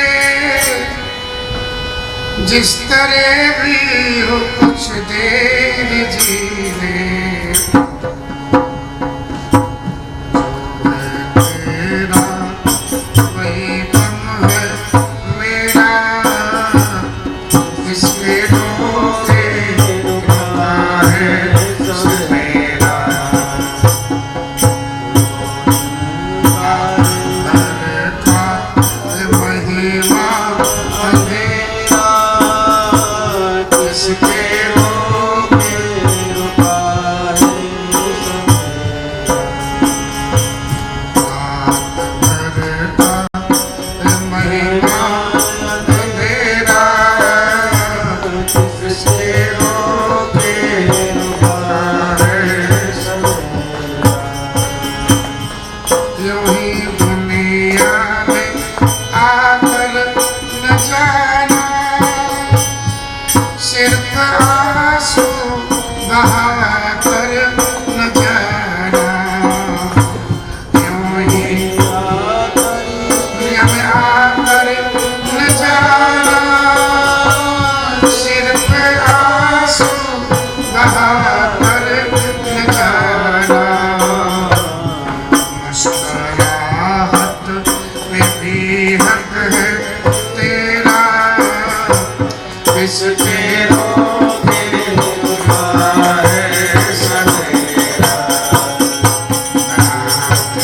जिस तरह भी हो कुछ देर जी ले। महिमा महिमा अंधेरा किसके रोके है यूं ही दुनिया में आकर न जाना सिर्फ आंसू बहा कर न जाना यूं ही दुनिया में आकर न जाना सिर्फ आंसू बहा कर न जाना मुस्कुराहट में भी हक है तेरा किसके रोके है सवेरा रात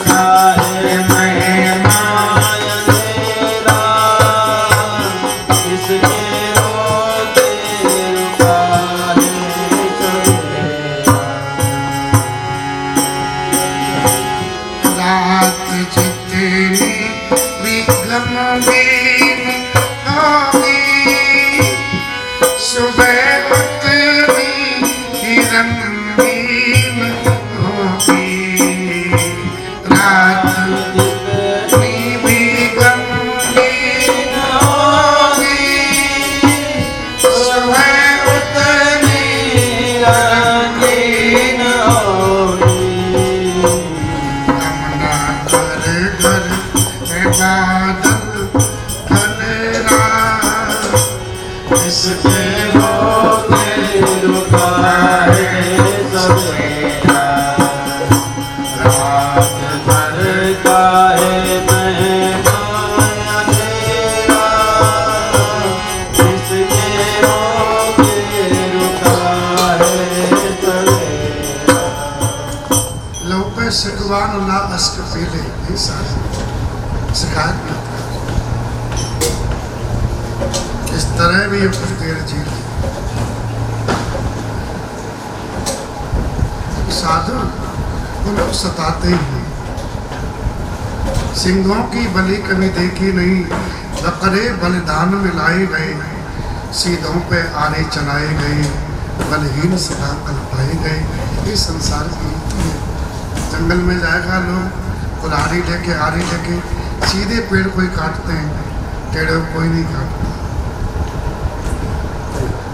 भर है महिमा अंधेरा किसके रोके रुका है सवेरा रात जितनी भी गमगीन होगी सुबह उतनी ही रंगीन होगी रात जितनी भी गमगीन होगी सुबह उतनी रंगीन होगी कामना घर घर में बादल घनेरा किसके रोके रुका है सवेरा रात भर का है महिमा अंधेरा किसके रोके रुका है सवेरा लोग पे शिकवान ला अश्क पीले नहीं सारे शिकायत नहीं इस तरह भी ये कुछ देर जी ली साधु वो लोग सताते ही हैं सिंहों की बलि कभी देखी नहीं बकरे बलिदान में लाए गए सीधों पे आरे चलाए गए बलहीन सदा कल्पाए गए ये संसार की रीति है जंगल में जाएगा लोग कुल्हाड़ी लेके आरी लेके सीधे पेड़ कोई काटते हैं टेढ़े को कोई नहीं काटता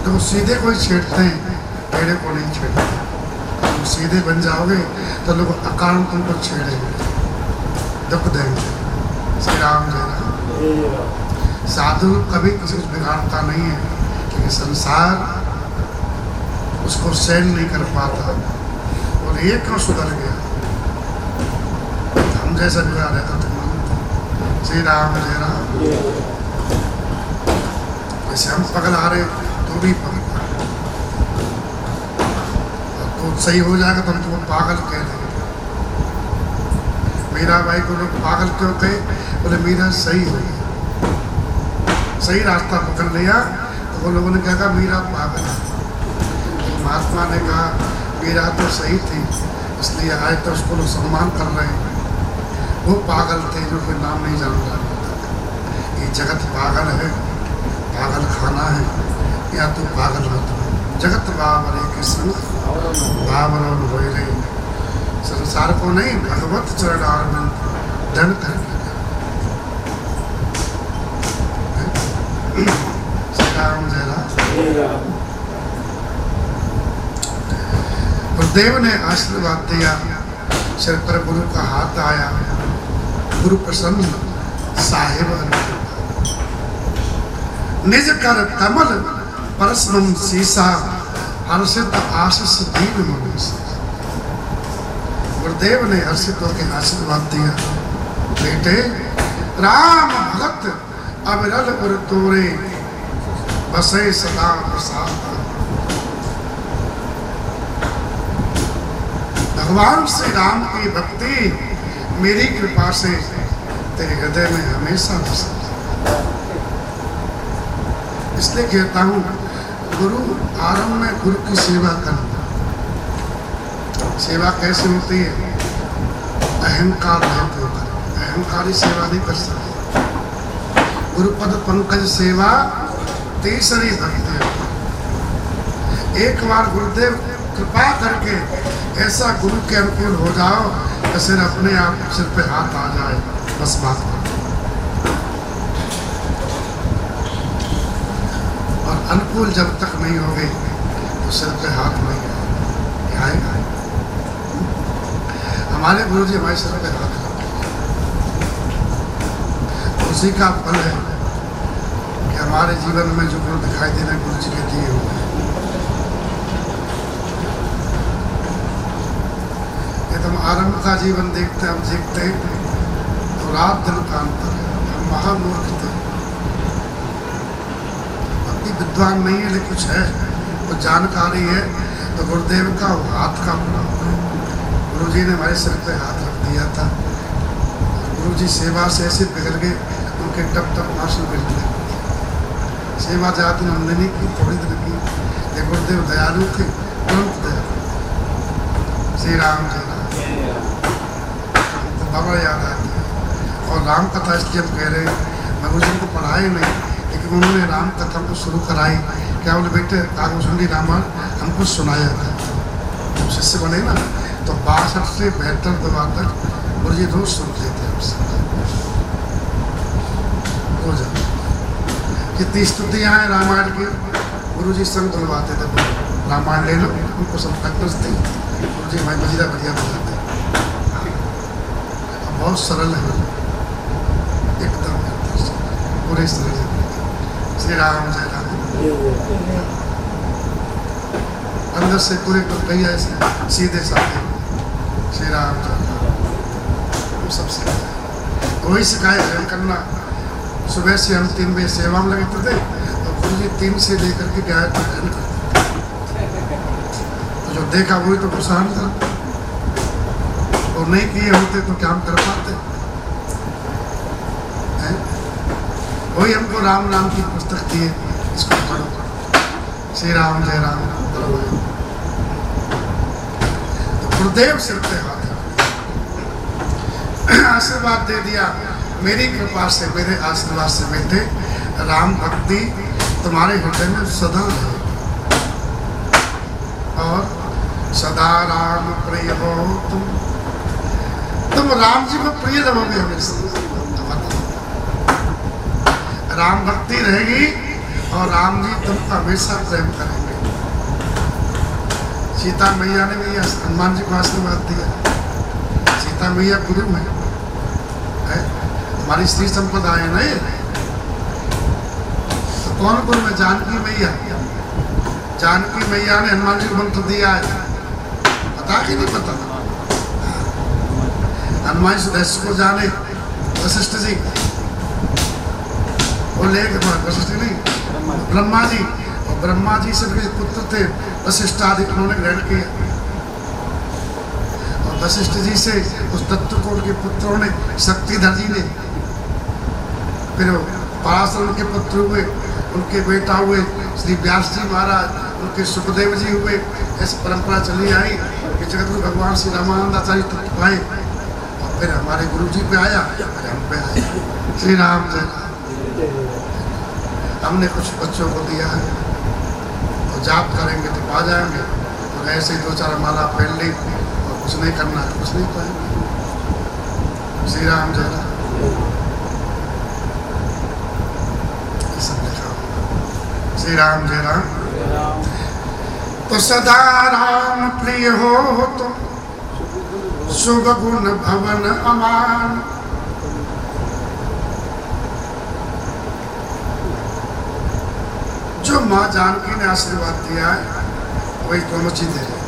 तो सीधे कोई छेड़ते हैं टेढ़े को नहीं छेड़ते तुम सीधे बन जाओगे तो लोग अकारण तुमको छेड़ेंगे दुख देंगे श्री राम जय राम साधु कभी किसी को बिगाड़ता नहीं है क्योंकि संसार उसको सहन नहीं कर पाता और ये क्यों सुधर गया हम जैसा बिगाड़ रहता तो मानते श्री राम जय राम जैसे हम पगल आ रहे तो भी पगल तो सही हो जाएगा तो हम तुमको पागल कह देंगे मीरा भाई को लोग पागल क्यों कहे बोले मीरा सही हो गई सही रास्ता पकड़ लिया तो वो लोगों ने कहा मीरा पागल है तो महात्मा ने कहा मीरा तो सही थी इसलिए आए तो उसको लोग सम्मान कर रहे हैं वो पागल थे जो फिर नाम नहीं जान रहा ये जगत पागल है पागल खाना है या तो पागल मत हो जगत बाबरे के संग बाबर और हो रही संसार को नहीं भगवत चरण आनंद दंड करके श्री राम जय राम गुरुदेव ने आशीर्वाद दिया सिर पर गुरु का हाथ आया गुरु प्रसन्न साहिब निज कर कमल परसनम सीसा हर्षित आशीष दीन मनुष गुरुदेव ने हर्षित होकर आशीर्वाद दिया बेटे राम भगत अविरल उर तोरे बसे सदा प्रसाद भगवान श्री राम की भक्ति मेरी कृपा से तेरे हृदय में हमेशा बसे इसलिए कहता हूँ गुरु आरंभ में गुरु की सेवा करना सेवा कैसे होती है अहंकार रहते होकर अहंकारी सेवा नहीं कर सकते गुरुपद पंकज सेवा तीसरी भक्ति है। एक बार गुरुदेव कृपा करके ऐसा गुरु के अनुकूल हो जाओ तो सिर अपने आप सिर पे हाथ आ जाए, बस बात। और अनुकूल जब तक नहीं हो गई तो सिर पे हाथ नहीं आएगा। हमारे गुरु जी हमारे सिर पे हाथ रखते, उसी का फल है कि हमारे जीवन में जो गुण दिखाई दे रहे गुरु जी के दिए हुए हैं। हम आरंभ का जीवन देखते हम सीखते तो रात दिन का अंतर है। हम महामूर्ख थे, अति विद्वान नहीं है लेकिन कुछ है, कुछ जानकारी है। तो गुरुदेव का हाथ का प्रभाव है। गुरु जी ने हमारे सिर पे हाथ रख दिया था। गुरु जी सेवा से ऐसे बिगड़ गए, उनके टप टप आंसू गिरने लगे। सेवा जाती हमने नहीं की, थोड़ी देर की। ये गुरुदेव दयालु थे, तुरंत दयालु। श्री राम जय राम बाबा याद आती है। और राम कथा इसलिए हम कह रहे हैं, मैं गुरु जी को पढ़ाए नहीं लेकिन उन्होंने राम कथा को शुरू कराई। क्या बोले बेटे कागभूषणी रामायण हमको सुनाया था, शिष्य बने ना, तो 62 से 72 दबा तक गुरु जी रोज सुनते थे हमसे। रोज कितनी स्तुतियाँ हैं रामायण की, गुरु जी संग बुलवाते थे, रामायण ले लो, उनको सब प्रैक्टिस थी। गुरु जी हमारी मजीदा बढ़िया बजाते, बहुत सरल है एकदम पूरे सरल है। श्री राम जय राम। अंदर से पूरे भैया ऐसे सीधे साधे श्री राम जय राम सबसे वही सिखाए ध्यान करना। सुबह से हम 3 बजे सेवा में लगे थे तो गुरु जी 3 से लेकर के गए तो ध्यान करते, तो जो देखा वही तो प्रोत्साहन था। और नहीं किए होते तो क्या हम कर पाते हैं? वही हमको राम नाम की पुस्तक दिए, इसको पढ़ो। श्री राम जय राम। तो गुरुदेव सिर पे हाथ आशीर्वाद दे दिया। मेरी कृपा से, मेरे आशीर्वाद से बेटे राम भक्ति तुम्हारे हृदय में सदा है और सदा राम प्रिय हो तुम राम जी को प्रिय रहोगे हमेशा। राम भक्ति रहेगी और राम जी तुमको हमेशा प्रेम करेंगे। सीता मैया ने भी हनुमान जी को आशीर्वाद दिया। सीता मैया गुरु है, हमारी श्री संपदा है ना ये। तो कौन गुरु है? जानकी मैया। जानकी मैया ने हनुमान जी को मंत्र दिया है, पता कि नहीं पता? हनुमान सुदर्शन को जाने वशिष्ठ जी, वो लेके वशिष्ठ नहीं ब्रह्मा जी, और ब्रह्मा जी से भी पुत्र थे वशिष्ठ आदि, उन्होंने ग्रहण किया। और वशिष्ठ जी से उस तत्व को उनके पुत्रों ने, शक्तिधर जी ने, फिर पराशर उनके पुत्र हुए, उनके बेटा हुए श्री व्यास जी महाराज, उनके सुखदेव जी हुए। ऐसी परंपरा चली आई कि जगतगुरु भगवान श्री रामानंदाचार्य तत्व आए और फिर हमारे गुरु जी पे आया, फिर हम पे आया। श्री राम जय राम। हमने कुछ बच्चों को दिया है तो जाप करेंगे तो पा जाएंगे, और ऐसे ही 2-4 माला पहन ली और कुछ नहीं करना है, कुछ नहीं पाएंगे। श्री राम जय राम। सब लिखा श्री राम जय राम। तो सदा राम प्रिय हो तो शुभ गुण भवन अमान। जो माँ जानकी ने आशीर्वाद दिया है वही दोनों चीजें हैं।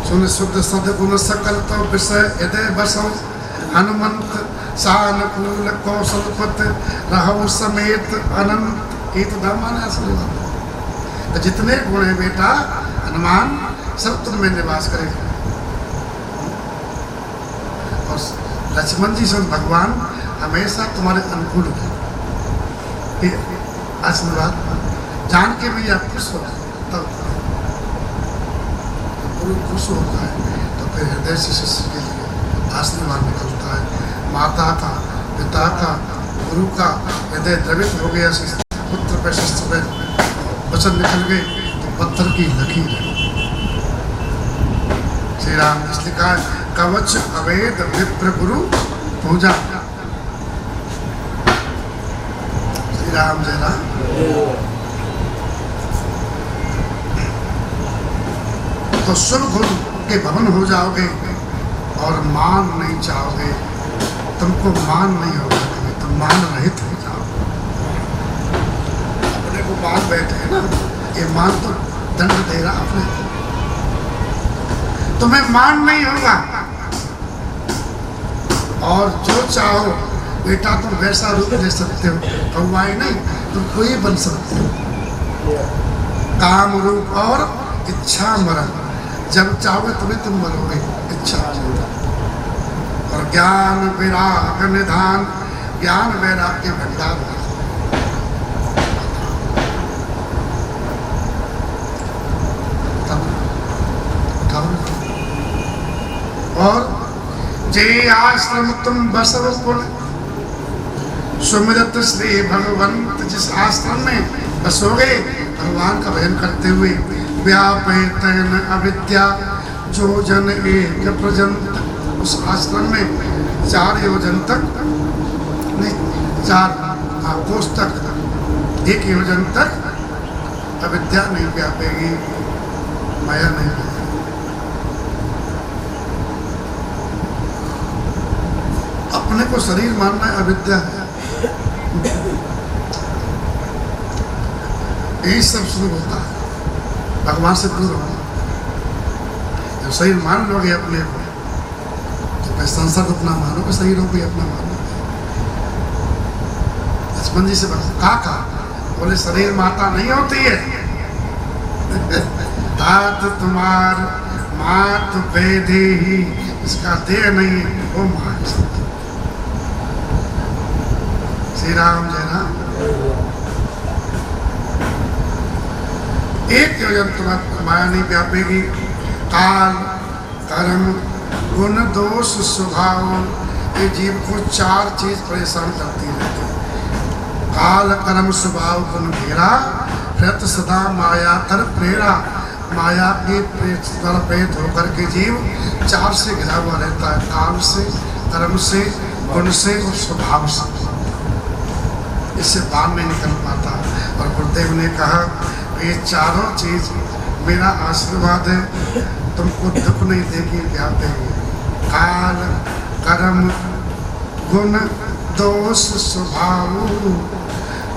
सुन शुद्ध सदगुण सकल तो विषय हृदय बसो हनुमंत सानुकूल कौशलपत रहु समेत अनंत। ये तो धर्म ने आशीर्वाद। तो जितने गुण है बेटा हनुमान सब तुम में निवास करेगा। और लक्ष्मण जी से भगवान हमेशा तुम्हारे अनुकूल है। आशीर्वाद जान के भी आप खुश हो तब गुरु खुश होता है तो फिर हृदय से शिष्य के लिए आशीर्वाद निकलता है। माता का, पिता का, गुरु का हृदय द्रवित हो गया, पुत्र पे शस्त्र पे वचन निकल गए तो पत्थर की लकीर है। श्री राम ने इसलिए कहा कवच अवेद विप्र गुरु पूजा। श्री राम जय राम। तो शुभ गुरु के भवन हो जाओगे और मान नहीं चाहोगे, तुमको मान नहीं होगा कभी, तुम मान रहित हो जाओगे। अपने को मान बैठे हैं ना, ये मान तो दंड दे रहा अपने को, तुम्हें मान नहीं होगा। और जो चाहो बेटा तुम वैसा रूप ले सकते हो, कौवाई नहीं, तुम कोई बन सकते हो। काम रूप और इच्छा मरण, जब चाहोगे तुम्हें तुम मरोगे, इच्छा और ज्ञान विराग निधान, ज्ञान वैराग के भंडार है। और जे आश्रम तुम बसव पुर सुमिरत श्री भगवंत, जिस आश्रम में बसोगे भगवान का भजन करते हुए, व्यापेतन अविद्या जो जन एक प्रजंत, उस आश्रम में 4 योजन तक नहीं, 4 कोस तक, 1 योजन तक अविद्या नहीं व्यापेगी, माया नहीं व्यापेगी। अपने को शरीर मानना है अविद्या है। यही सब शुरू होता है भगवान से दूर होना। जब शरीर मान लोगे अपने को तो मैं संसार को अपना मानोगे, शरीर हो भी अपना मानोगे। लक्ष्मण जी से कहा बोले शरीर माता नहीं होती है, तात तुम्हार मात वेदे ही, इसका देह नहीं है वो मान सकते। श्री राम जय राम। 1 योजन तुम्हारा माया नहीं व्यापेगी। काल कर्म गुण दोष स्वभाव, ये जीव को 4 चीज परेशान करती रहती है। काल कर्म स्वभाव गुण घेरा, रत सदा माया तर प्रेरा। माया के द्वारा प्रेरित होकर के जीव 4 से घिरा हुआ रहता है, काल से, कर्म से, गुण से और स्वभाव से। इससे बाहर नहीं निकल पाता। और गुरुदेव ने कहा ये चारों चीज मेरा आशीर्वाद है, तुमको दुख नहीं देगी व्यापेगी। काल कर्म गुण दोष स्वभाव,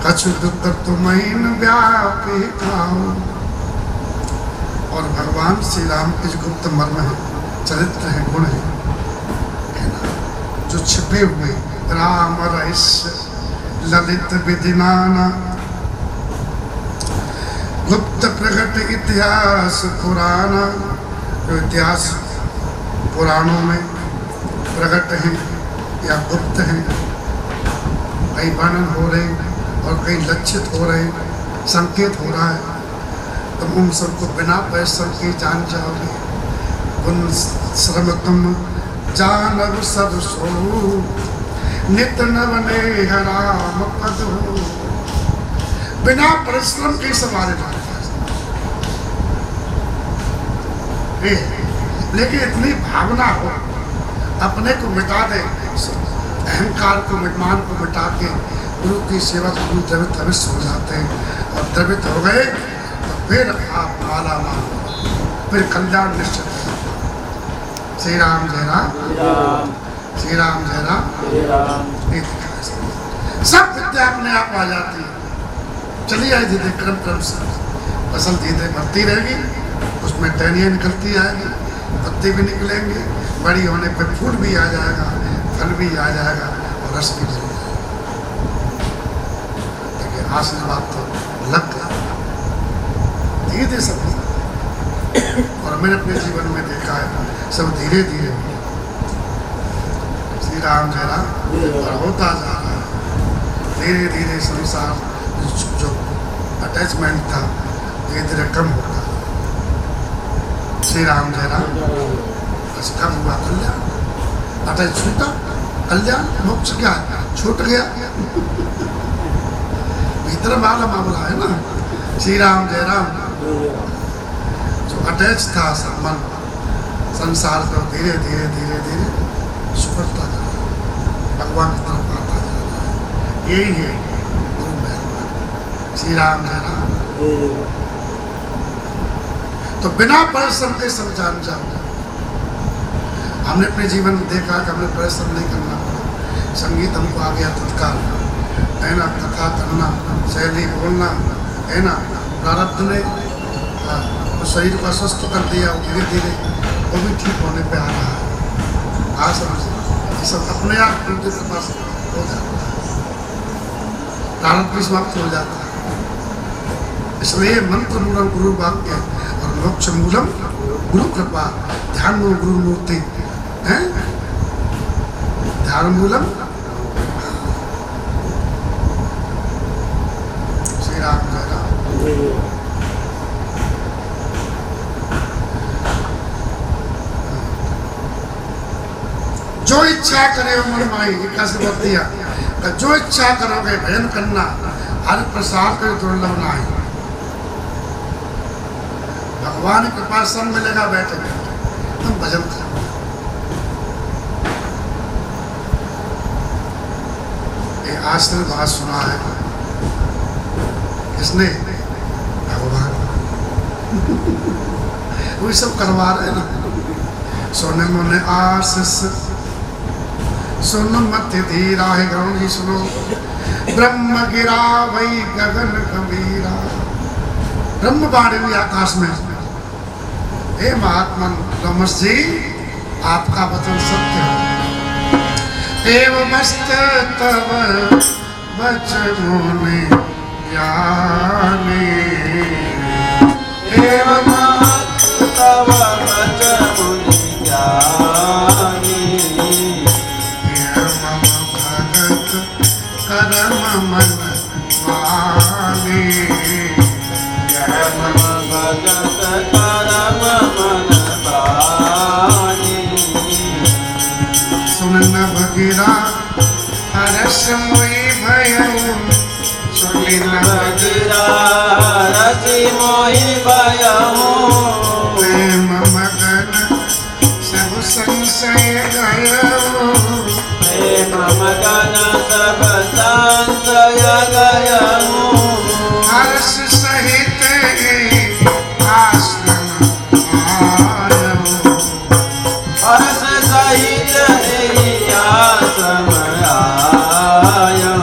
कछु दुख तुम्हें व्यापे खाओ। और भगवान श्री राम के जो गुप्त मर्म है, चरित्र है, गुण है जो छिपे हुए, राम रहस्य ललित विधिनाना, गुप्त प्रकट इतिहास पुराना। जो इतिहास पुराणों में प्रकट हैं या गुप्त हैं, कई वर्णन हो रहे और कई लक्षित हो रहे, संकेत हो रहा है, तुम उन सबको बिना परिश्रम के जान जाओगे। उन श्रम तुम जानव सब सो, नित नव ने राम पद हो। बिना परिश्रम के सवारे मारे लेकिन इतनी भावना हो, अपने को मिटा दे, अहंकार को मान को मिटा के गुरु की सेवा से गुरु द्रवित अवश्य हो जाते हैं। और द्रवित हो गए तो फिर आप माला माल, फिर कल्याण निश्चित है। श्री राम जय राम, श्री राम जय राम। सब विद्या अपने आप आ जाती है। चली आई धीरे क्रम क्रम से, फसल धीरे बढ़ती रहेगी, उसमें टहनियाँ निकलती आएगी, पत्ते भी निकलेंगे, बड़ी होने पे फूल भी आ जाएगा, फल भी आ जाएगा और रस भी मिल जाएगा। देखिए आशीर्वाद तो लग गया धीरे धीरे सब। और मैंने अपने जीवन में देखा है सब धीरे धीरे श्री राम जय राम और होता जा रहा है। धीरे धीरे संसार जो अटैचमेंट था धीरे धीरे कम होता है। श्री राम जय राम। बस कम हुआ कल्याण, अटैच छूटा कल्याण, मोक्ष क्या है? छूट गया। भीतर वाला मामला है ना, श्री राम जय राम। जो अटैच था मन संसार को धीरे धीरे धीरे धीरे सुखता जा रहा है, भगवान की तरफ आता जा रहा है। यही है गुरु मेहरबान। श्री राम जय राम। तो बिना परिश्रम के सब जान जाओ। हमने अपने जीवन में देखा कि हमें परिश्रम नहीं करना पड़ा, संगीत हमको आ गया तत्काल, है ना, कथा करना, शैली बोलना, है ना, प्रारब्ध ने तो शरीर को अस्वस्थ कर दिया, धीरे धीरे वो भी ठीक होने पे आ रहा है। आज समझ ये सब अपने आप उनके पास हो जाता है, प्रारब्ध भी समाप्त हो जाता है। इसलिए मंत्र मूलम गुरु वाक्य और मोक्ष मूलम गुरु कृपा। ध्यान मूल गुरु मूर्ति है, ध्यान मूलम श्री राम जय राम। जो इच्छा करे मन माई, कैसे बोल दिया, जो इच्छा करोगे भजन करना, हर प्रसाद करे दुर्लभ नहीं। भगवान के पास सब मिलेगा, बैठे बैठे तुम भजन करो। ये आज तक बात सुना है किसने? भगवान। वही सब करवा रहे ना। सोने मोने आशीष सुनो मत धीरा है, गरुण जी सुनो। ब्रह्म गिरा वही गगन गंभीरा। ब्रह्म बाण हुई आकाश में। हे महात्मा रमस जी, आपका वचन सत्य हो। एव मस्त तव बचनों ज्ञानी। एव मस्त तव बचनों ज्ञानी। करम मन मानी। मम भगत करम मन पानी। सुन न भगिरा हरस मोहि भयउ। सुनि न भगिरा रसि मोहि भयउ। प्रेम मगन सब संशय गयउ। प्रेम मगन सब संशय गयउ। हर्ष सहित आश्रम आयउ। हर्ष सहित आश्रम आयउ।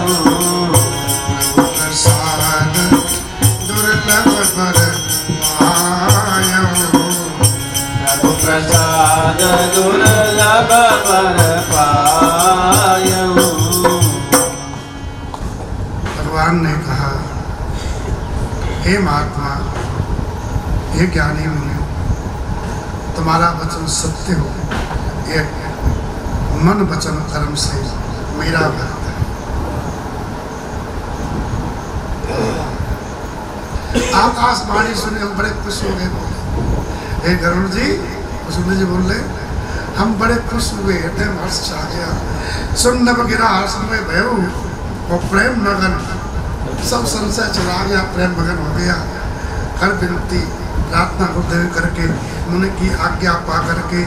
प्रसाद दुर्लभ बर पायउ। प्रभु प्रसाद दुर्लभ बर पायउ। भगवान ने कहा, हे महात्मा, हे ज्ञानी मुनि, तुम्हारा वचन सत्य हो। ये मन वचन कर्म से मेरा भक्त है। आकाशवाणी सुने हम बड़े खुश हो गए। बोले, हे गरुड़ जी, सुन जी बोल रहे, हम बड़े खुश हुए, हृदय में हर्ष छा गया। सुन न गिरा हर्ष में भयउ और प्रेम मगन सब संशय चला गया, प्रेम मगन हो गया। कर विनती प्रार्थना हृदय करके मुनि की आज्ञा पा करके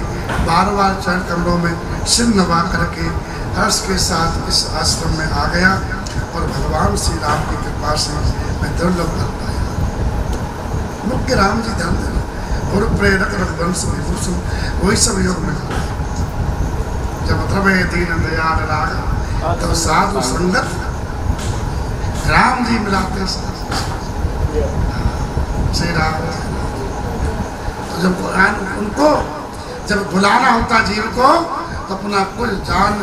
बार बार चरण कमलों में सिर नवा करके हर्ष के साथ इस आश्रम में आ गया और भगवान श्री राम की कृपा से मैं दुर्लभ कर पाया। मुख्य राम जी ध्यान देना और प्रेरक रघुवंश विभूषण वही सब योग में जब द्रव्य दीन दयाल राग तब साधु संगत राम जी मिलाते श्री राम। तो जब उनको जब बुलाना होता जीव को तो अपना कुल जान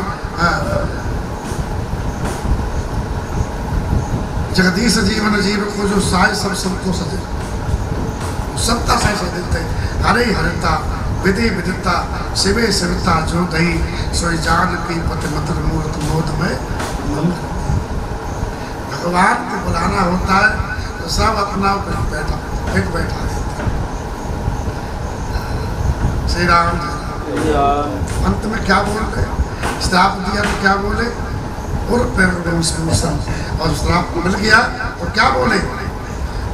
जगदीश जीवन जीव को जो साय सब सबको सजे सबका सह सजते। हरे हरिता विधि विदिता शिवे शिवता जो दही सोई जान की पति मत मूर्त मोद में। भगवान को बुलाना होता है तो सब अपना फिट बैठा देते। श्री राम जी अंत में क्या बोल रहे? श्राप दिया तो क्या बोले? और पैर और श्राप मिल गया तो क्या बोले?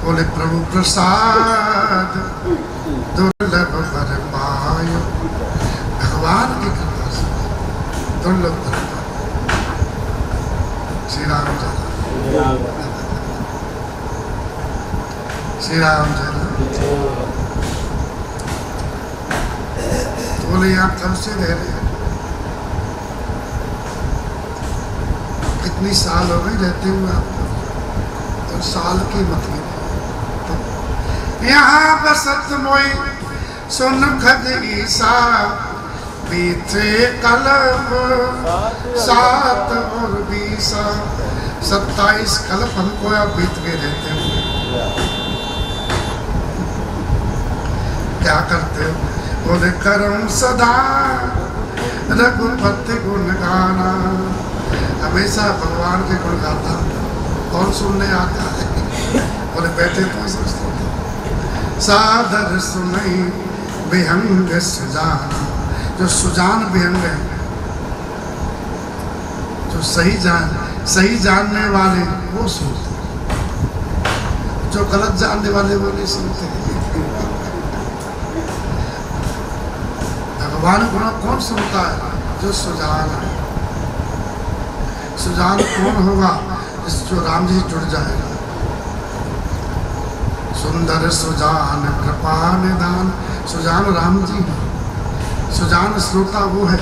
बोले प्रभु प्रसाद दुर्लभ वर पायो, भगवान की कृपा से दुर्लभ वर पायो। श्री राम जय राम, श्री राम जय राम। तो बोले आप कब से रह रहे हैं? कितनी साल हो गई रहते हुए आपको? और साल की मतलब यहाँ बसत मोई सुन खग ईसा, बीते कल्प 7 और 20, 27 कल्प हमको अब बीत गए रहते हुए। क्या करते हो? बोले करम सदा रघुपति गुण गाना, हमेशा भगवान के गुण गाता। कौन सुनने आता है? बोले बैठे तो समझते सादर सुनई विहंग सुजान, जो सुजान विहंग है, जो सही जानने वाले वो सुनते, जो गलत जानने वाले वो नहीं सुनते। भगवान गुण कौन सुनता है? जो सुजान है। सुजान कौन होगा? जो राम जी जुड़ जाएगा। सुंदर सुजान कृपा निदान, सुजान राम जी। सुजान श्रोता वो है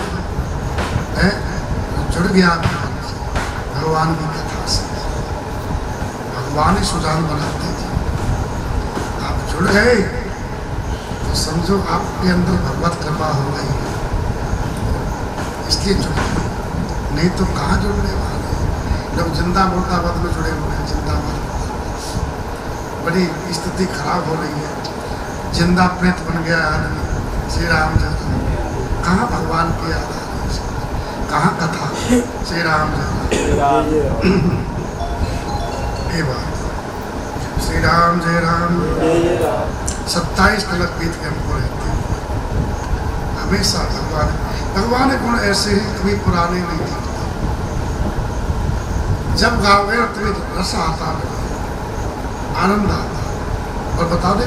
जुड़ गया भगवान की कथा से। भगवान ही सुजान बनाते थे। आप जुड़ गए तो समझो आपके अंदर भगवत कृपा हो गई, इसलिए जुड़ गए। नहीं तो कहाँ जुड़ने वाले? जब जिंदा मुर्दाबाद में जुड़े हुए हैं। जिंदाबाद बड़ी स्थिति खराब हो रही है। जिंदा प्रेत बन गया आदमी। श्री राम जय, कहाँ भगवान की याद आ रही है? कहाँ कथा? श्री राम जय, ये बात। श्री राम जय राम। 27 कलक बीत के हमको रहते हैं। हमेशा भगवान के गुण ऐसे ही कभी पुराने नहीं थे। जब गाओगे और तुम्हें रस आता है, आनंद आता है। और बता दे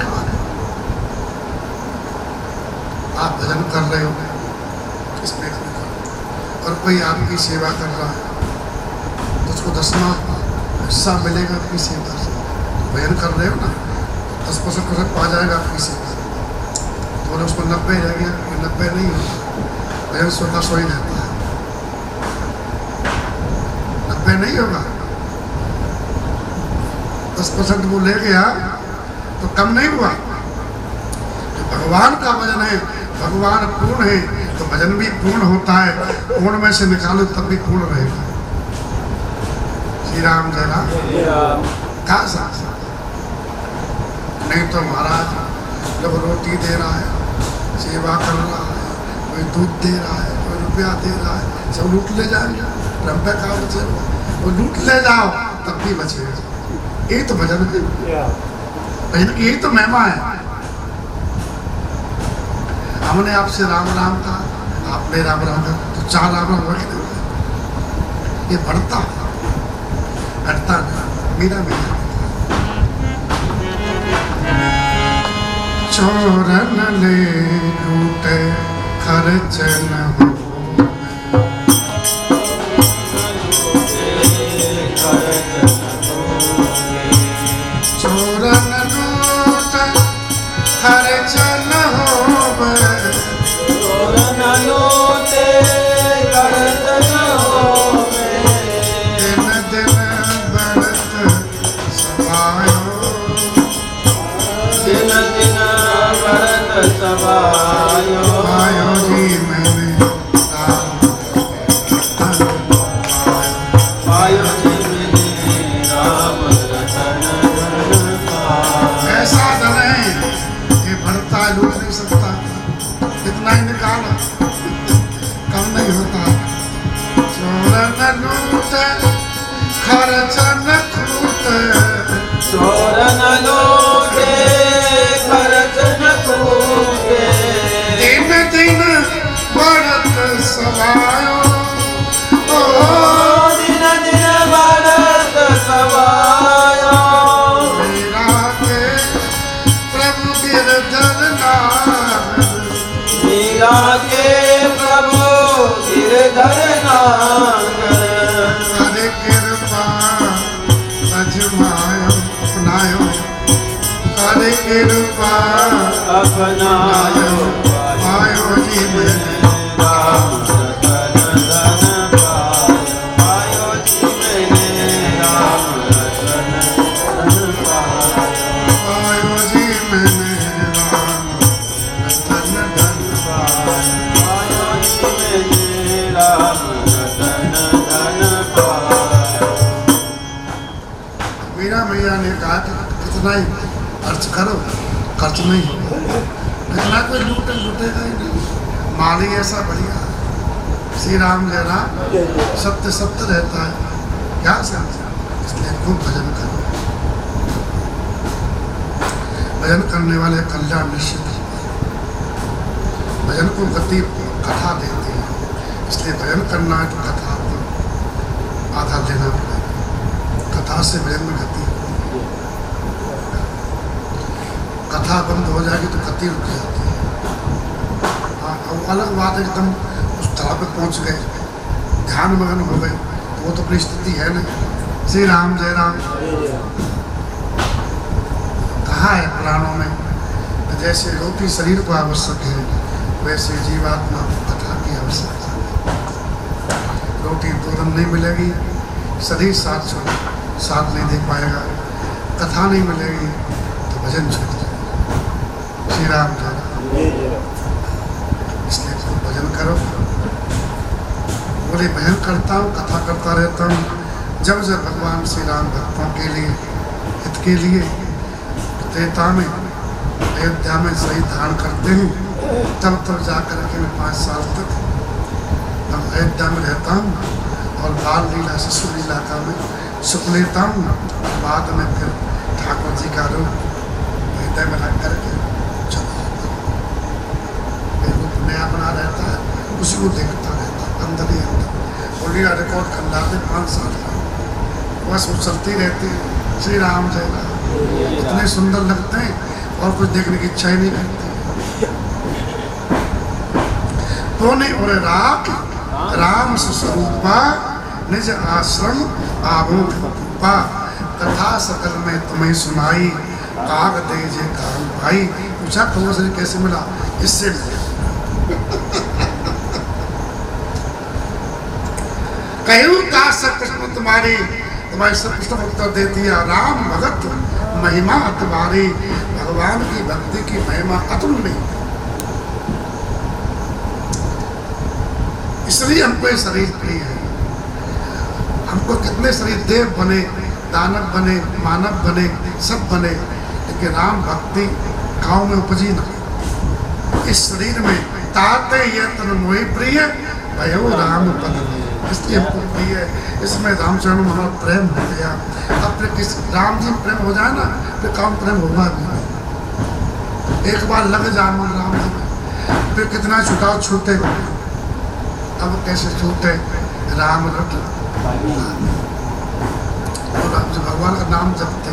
आप भजन कर रहे हो इसमें, और कोई आपकी सेवा कर रहा है तो उसको 10वां हिस्सा मिलेगा आपकी सेवा से। भजन कर रहे हो ना, 10% पा जाएगा आपकी सेवा। तो उसको 90 रह गया, 90 नहीं होगा। भजन स्वतः सो ही रहता है, 90 नहीं होगा। 10% वो ले गया तो कम नहीं हुआ। तो भगवान का भजन है, भगवान पूर्ण है तो भजन भी पूर्ण होता है। पूर्ण में से निकालो तब भी पूर्ण रहेगा। श्री राम जय राम। कहा साथ नहीं तो महाराज जब रोटी दे रहा है, सेवा कर रहा है, कोई दूध दे रहा है, कोई रुपया दे रहा है, सब लूट ले जाएंगे। रंपे का बचे वो लूट ले जाओ तब भी बचेगा। यही तो भजन है, यही तो महिमा है। हमने आपसे राम राम कहा, आपने राम राम कहा, तो 4 राम राम रख दो। ये बढ़ता घटता मेरा मेरा। चोरन ले लूटे खर्च न हो, चोरन लूट खर्च न हो, चोरन लूटे खर्च न हो। दिन दिन बढ़त सभायो, दिन दिन बढ़त सभायो। आयो जी मैंने आयो जी मैंने राम रतन पायो। ऐसा धन है ये बढ़ता लूट नहीं सकता, कितना ही निकालो कम नहीं होता। चोरन लूट खर्च न खूट, चोरन लूटे खर्च न खूटे। दिन दिन बढ़त सभायो, दिन कृपा अपनायो पायो जी मैंने राम रतन धन पायो जी मैंने राम रतन धन पायो जी मैंने राम रतन धन पायो जी मैंने राम रतन धन पायो। मीरा मैया ने कहा कि कितना ही खर्च करो, खर्च नहीं होगा, इतना कोई लूटेगा ही नहीं। माल ही ऐसा बढ़िया है। श्री राम जय राम, सत्य सत्य रहता है, क्या समझा। इसलिए खूब भजन करो, भजन करने वाले कल्याण निश्चित है। भजन को गति कथा देती है, इसलिए भजन करना है तो कथा को आधार देना पड़ेगा। कथा से भजन में गति, कथा बंद हो जाएगी तो गति रुक जाती है। हाँ, अब अलग बात एकदम उस तरह पे पहुंच गए, ध्यान मगन हो गए, तो वो तो अपनी स्थिति है नहीं। श्री राम जय राम। कहा है पुराणों में, जैसे रोटी शरीर को आवश्यक है, वैसे जीवात्मा को कथा की आवश्यकता है। रोटी दो दिन नहीं मिलेगी, शरीर साथ नहीं दे पाएगा, कथा नहीं मिलेगी तो भजन छूट जाएगा। श्री राम जय राम। इसलिए खूब भजन करो। बोले भजन करता हूँ, कथा करता रहता हूँ, जब जब भगवान श्री राम भक्तों के लिए, हित के लिए त्रेता में अयोध्या में सही धारण करते हैं, तब जा कर के मैं 5 साल तक अब अयोध्या में रहता हूँ और बाल लीला शिशु लीला का मैं सुख लेता हूँ। बाद में फिर ठाकुर जी का रूप हृदय में रख करके चला जाता हूँ। रूप नया बना रहता है, उसी को देखता रहता है अंदर ही अंदर। और लीला रिकॉर्ड कर लाते 5 साल का, बस वो चलती रहती है। श्री राम जय राम। इतने सुंदर लगते हैं और कुछ देखने की इच्छा ही नहीं करती। तोने और राख राम स्वरूपा निज आश्रम आभूत रूपा, कथा सकल में तुम्हें सुनाई, काग दे जे कान भाई। पूछा कौन से कैसे मिला? इससे कहूँ का कृष्ण तुम्हारी, तुम्हारे सब कृष्ण उत्तर दे दिया, राम भगत महिमा तुम्हारी। भगवान की भक्ति की महिमा अतुल्य। इसलिए हमको शरीर प्रिय है। हमको कितने शरीर, देव बने, दानव बने, मानव बने, सब बने, लेकिन राम भक्ति गांव में उपजी ना। इस शरीर में ताते ये तन मोहि प्रिय भयो राम पद, इसलिए हमको प्रिय है। इसमें रामचरण में हमारा प्रेम हो गया। अब फिर किस राम जी में प्रेम हो जाए ना, फिर काम प्रेम होगा नहीं। एक बार लग जाए मन राम जी में, फिर कितना छुटाओ छूटे। अब कैसे छूटे? राम रट जो भगवान का नाम जपते,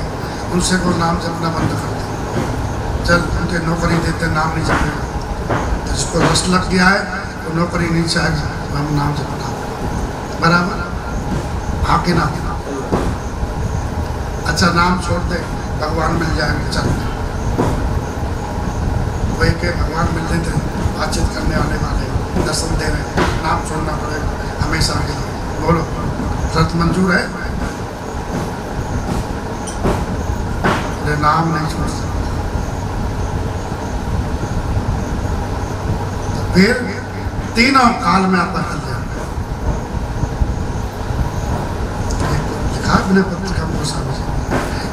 उनसे को नाम जपना बंद कर दे। चल उनके नौकरी देते, नाम नहीं जपेगा। जिसको रस लग गया है तो नौकरी नहीं चाहिए, तो हम नाम जपना बराबर। हाँ कि ना? अच्छा नाम छोड़ दे, भगवान मिल जाएंगे, चल वही के भगवान मिल देते, बातचीत करने आने वाले, दर्शन दे रहे, नाम छोड़ना पड़ेगा हमेशा के लिए। बोलो शर्त मंजूर है? नाम नहीं छोड़ सकते। तो फिर तीनों काल में आपका कल्याण लिखा अपने पत्र का समझ।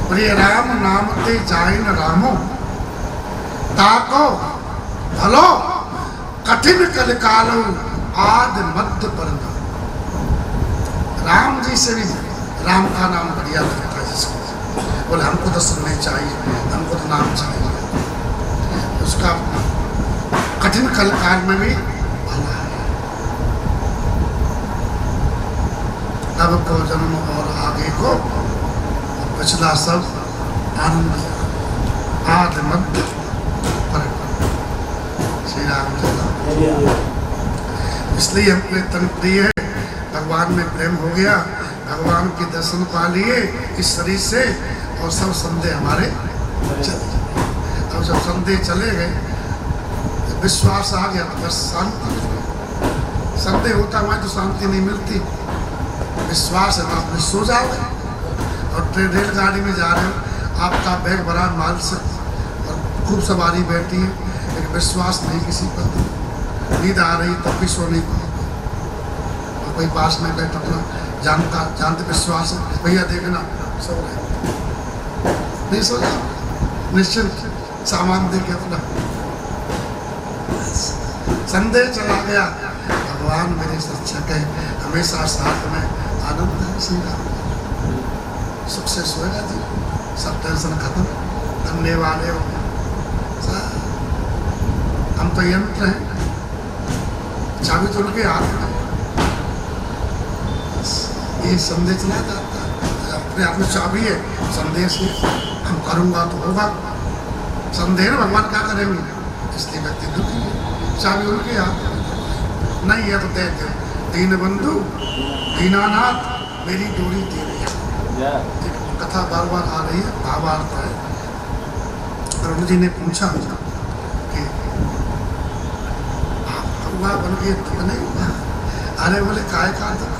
प्रिय राम नाम ते जाय न रामो, ताको भलो कठिन कल कालो आद मध्य पर। राम जी से भी राम का नाम बढ़िया लगता है जिसको। बोले हमको दर्शन नहीं चाहिए, हमको तो नाम चाहिए। उसका कठिन कल काल में भी भला है। अब को जन्म और आगे को पिछला सब आनंद आद मध्य पर। श्री राम जय राम। इसलिए हमको इतना प्रिय है, भगवान में प्रेम हो गया, भगवान के दर्शन पा लिए इस शरीर से, और सब संदेह हमारे चले। अब जब संदेह चले गए, विश्वास आ गया तो बस शांति। संदेह होता हुआ तो शांति नहीं मिलती। विश्वास है तो आप सो जाओगे। और ट्रेन रेलगाड़ी में जा रहे हो, आपका बैग भरा माल से और खूब सवारी बैठी है, लेकिन विश्वास नहीं किसी पर। नींद आ रही तब भी सो नहीं पाओगे। और कोई पास में बैठ अपना जानते विश्वास है, भैया देखना सो रहे, नहीं सो जाओ निश्चिंत, सामान दे के अपना। संदेह चला गया, भगवान मेरे शिक्षक है, हमेशा साथ में आनंद है। श्री राम सुख से सोएगा जी, सब टेंशन खत्म, धन्य वाले हो। हम तो यंत्र हैं, चाबी तो उनके हाथ में। ये संदेह चला जाता है, अपने आप में चाबी है। संदेह से हम करूँगा तो होगा, संदेह में भगवान क्या करेंगे, इसलिए व्यक्ति दुखी है। चाबी उनके हाथ में नहीं है तो दे दे। दीन बंधु दीनानाथ मेरी डोरी दे रही है। कथा बार बार आ रही है, भावार्थ है। अरुण जी ने पूछा कि आप कौआ बन के दुख नहीं हुआ? अरे बोले काय का दुख?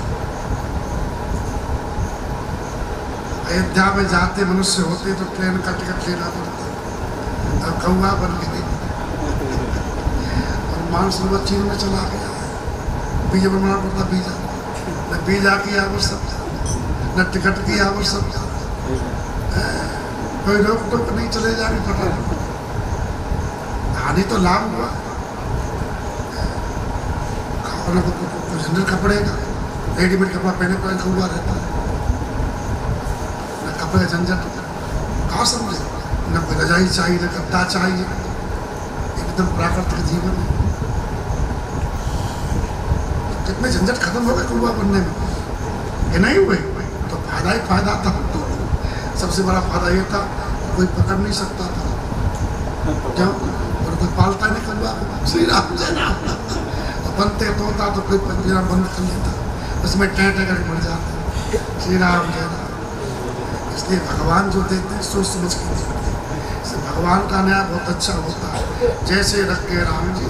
अयोध्या में जाते मनुष्य होते तो ट्रेन का टिकट लेना पड़ता, अब कौआ बन के नहीं। और मानसरोवर चीन में चला गया, वीजा बनवाना पड़ता, वीजा न वीजा की आवश्यकता न टिकट की आवश्यकता, कोई रोक टोक नहीं, चले जाने पता। हानि तो लाभ हुआ, कुछ जनरल कपड़े का रेडीमेड कपड़ा पहने पहने हुआ रहता है, न कपड़े झंझट कहाँ समझे, न कोई रजाई चाहिए न कपड़ा चाहिए, एकदम प्राकृतिक जीवन है। कितने झंझट खत्म हो गए कुआ बनने में, ये नहीं हुए तो फायदा ही फायदा था। तो सबसे बड़ा फायदा ये था कोई पकड़ नहीं सकता था, क्यों? और कोई पालता नहीं कौआ को। श्री राम जय राम। बनते तोता तो कोई पंजरा बंद कर लेता, उसमें टैं करके मर जाता। श्री राम जय राम। इसलिए भगवान जो देते हैं सोच समझ के देते हैं। भगवान का न्याय बहुत अच्छा होता है। जैसे रखे राम जी,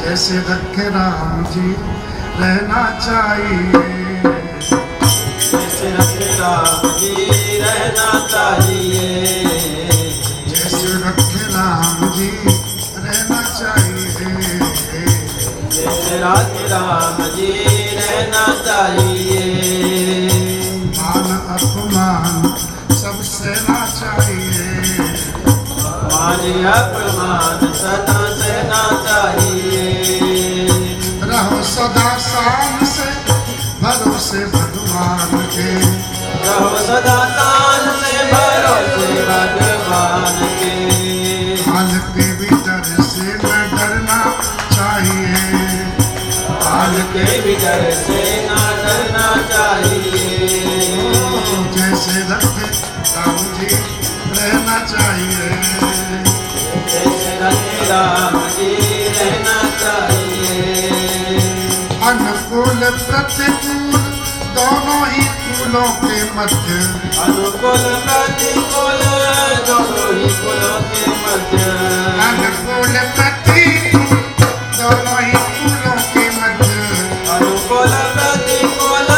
जैसे रखे राम जी रहना चाहिए, जैसे रखे राम जी रहना चाहिए, जैसे रखे राम जी रहना चाहिए, जैसे रखे राम जी रहना चाहिए। मान अपमान सब सहना चाहिए, मान अपमान सदा सहना चाहिए। रहो सदा शान से भरोसे भगवान के, रहो सदा तान से भरोसे भगवान के। हाल के भी डर से न डरना चाहिए, हाल के भी डर से ना डरना चाहिए। जैसे रखे राम जी रहना चाहिए, जैसे रखे राम जी रहना चाहिए। अनुकूल प्रतिकूल दोनों ही कुलों के मध्य, अनुकूल प्रतिकूल दोनों ही कुलों के मध्य, अनुकूल प्रतिकूल दोनों ही कुलों के मध्य, अनुकूल प्रतिकूल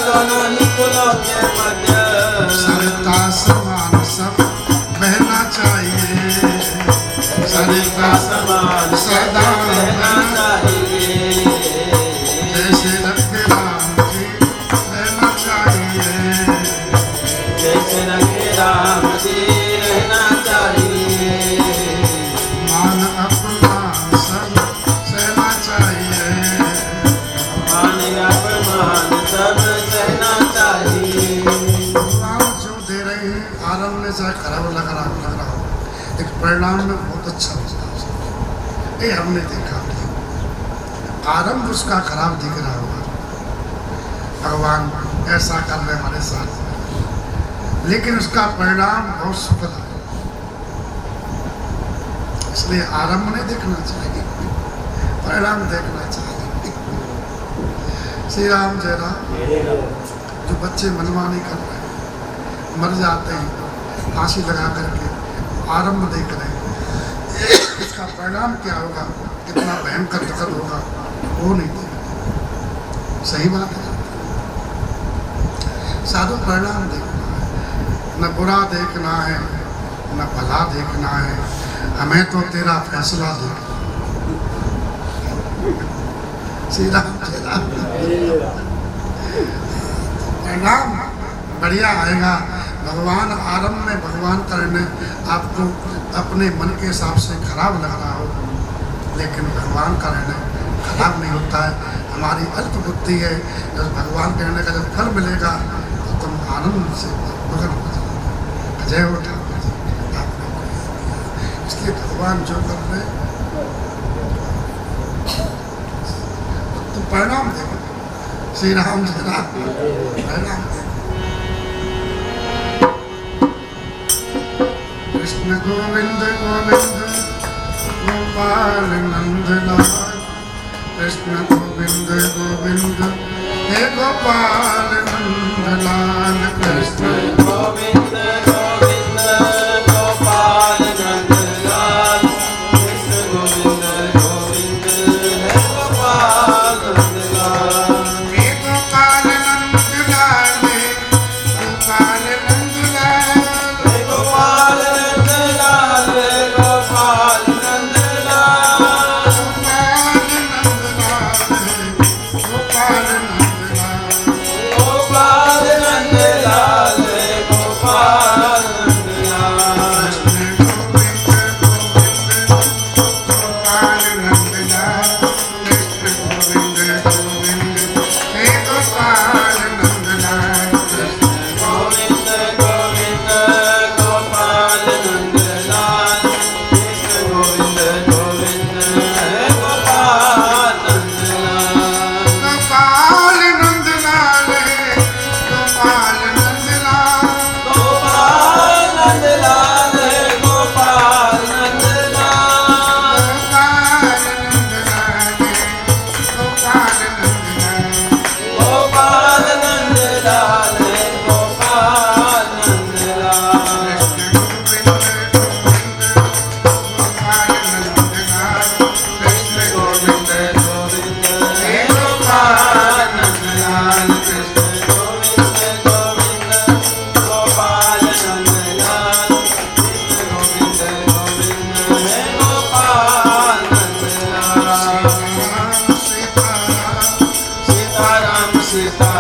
दोनों ही कुलों के मध्य। सरता समान सब बहना चाहिए, सरता समान सदा रहना चाहिए। जैसे रखे राम जी रहना चाहिए, जैसे रखे राम जी रहना चाहिए। मान अपमान सब सहना चाहिए, मान अपमान सब सहना चाहिए। भगवान जो दे रहे हैं आरंभ में चाहे खराब लग रहा हो, एक परिणाम में बहुत अच्छा होता है। ये हमने देखा, आरंभ उसका खराब दिख रहा होगा, भगवान ऐसा कर रहे हमारे साथ, लेकिन उसका परिणाम बहुत सुखद है। इसलिए आरंभ नहीं देखना चाहिए, परिणाम देखना चाहिए। श्री राम जय राम। जो बच्चे मनमानी कर रहे हैं, मर जाते हैं फांसी लगा करके, आरंभ देख रहे हैं, इसका परिणाम क्या होगा, कितना भयंकर दुखद होगा, वो नहीं देख। सही बात है, साधु परिणाम देखना है, न बुरा देखना है न भला देखना है, हमें तो तेरा फैसला देखना। श्री राम श्री राम। परिणाम बढ़िया आएगा। भगवान आरंभ में भगवान करने आपको अपने मन के हिसाब से खराब लग रहा हो, लेकिन भगवान का रहना खराब नहीं होता है। हमारी अल्प बुद्धि है, जब भगवान कहने का जब फल मिलेगा तो तुम आनंद से मगन हो जाओगे। जय हो ठाकुर जी। इसलिए भगवान जो कर रहे तो परिणाम देखो। श्री राम श्री राम। परिणाम देखो। कृष्ण गोविंद गोविंद गोपाल नंदलाल, कृष्ण गोविंद गोविंद हे गोपाल नंदलाल, कृष्ण गोविंद गोविंद गोपाल नंदलाल, कृष्ण गोविंद गोविंद हे गोपाल नंदलाल, हे गोपाल नंदलाल, गोपाल नंदलाल, हे गोपाल नंदलाल, गोपाल नंदलाल, गोपाल नंदलाल, गोपाल नंदलाल, गोपाल नंदलाल, कृष्ण गोविंद गोविंद गोपाल नंदलाल, कृष्ण गोविंद गोविंद हे गोपाल नंदलाल, कृष्ण गोविंद गोविंद गोपाल नंदलाल, कृष्ण गोविंद गोविंद हे गोपाल नंदलाल, गोपाल नंदलाल, गोपाल नंदलाल, गोपाल नंदलाल, गोपाल नंदलाल, गोपाल नंदलाल, गोपाल नंदलाल, गोपाल नंदलाल, कृष्ण गोविंद गोविंद हे गोपाल नंदलाल, कृष्ण गोविंद गोविंद गोपाल नंदलाल, कृष्ण गोविंद गोविंद हे गोपाल नंदलाल, सीताराम सीताराम सीताराम सीताराम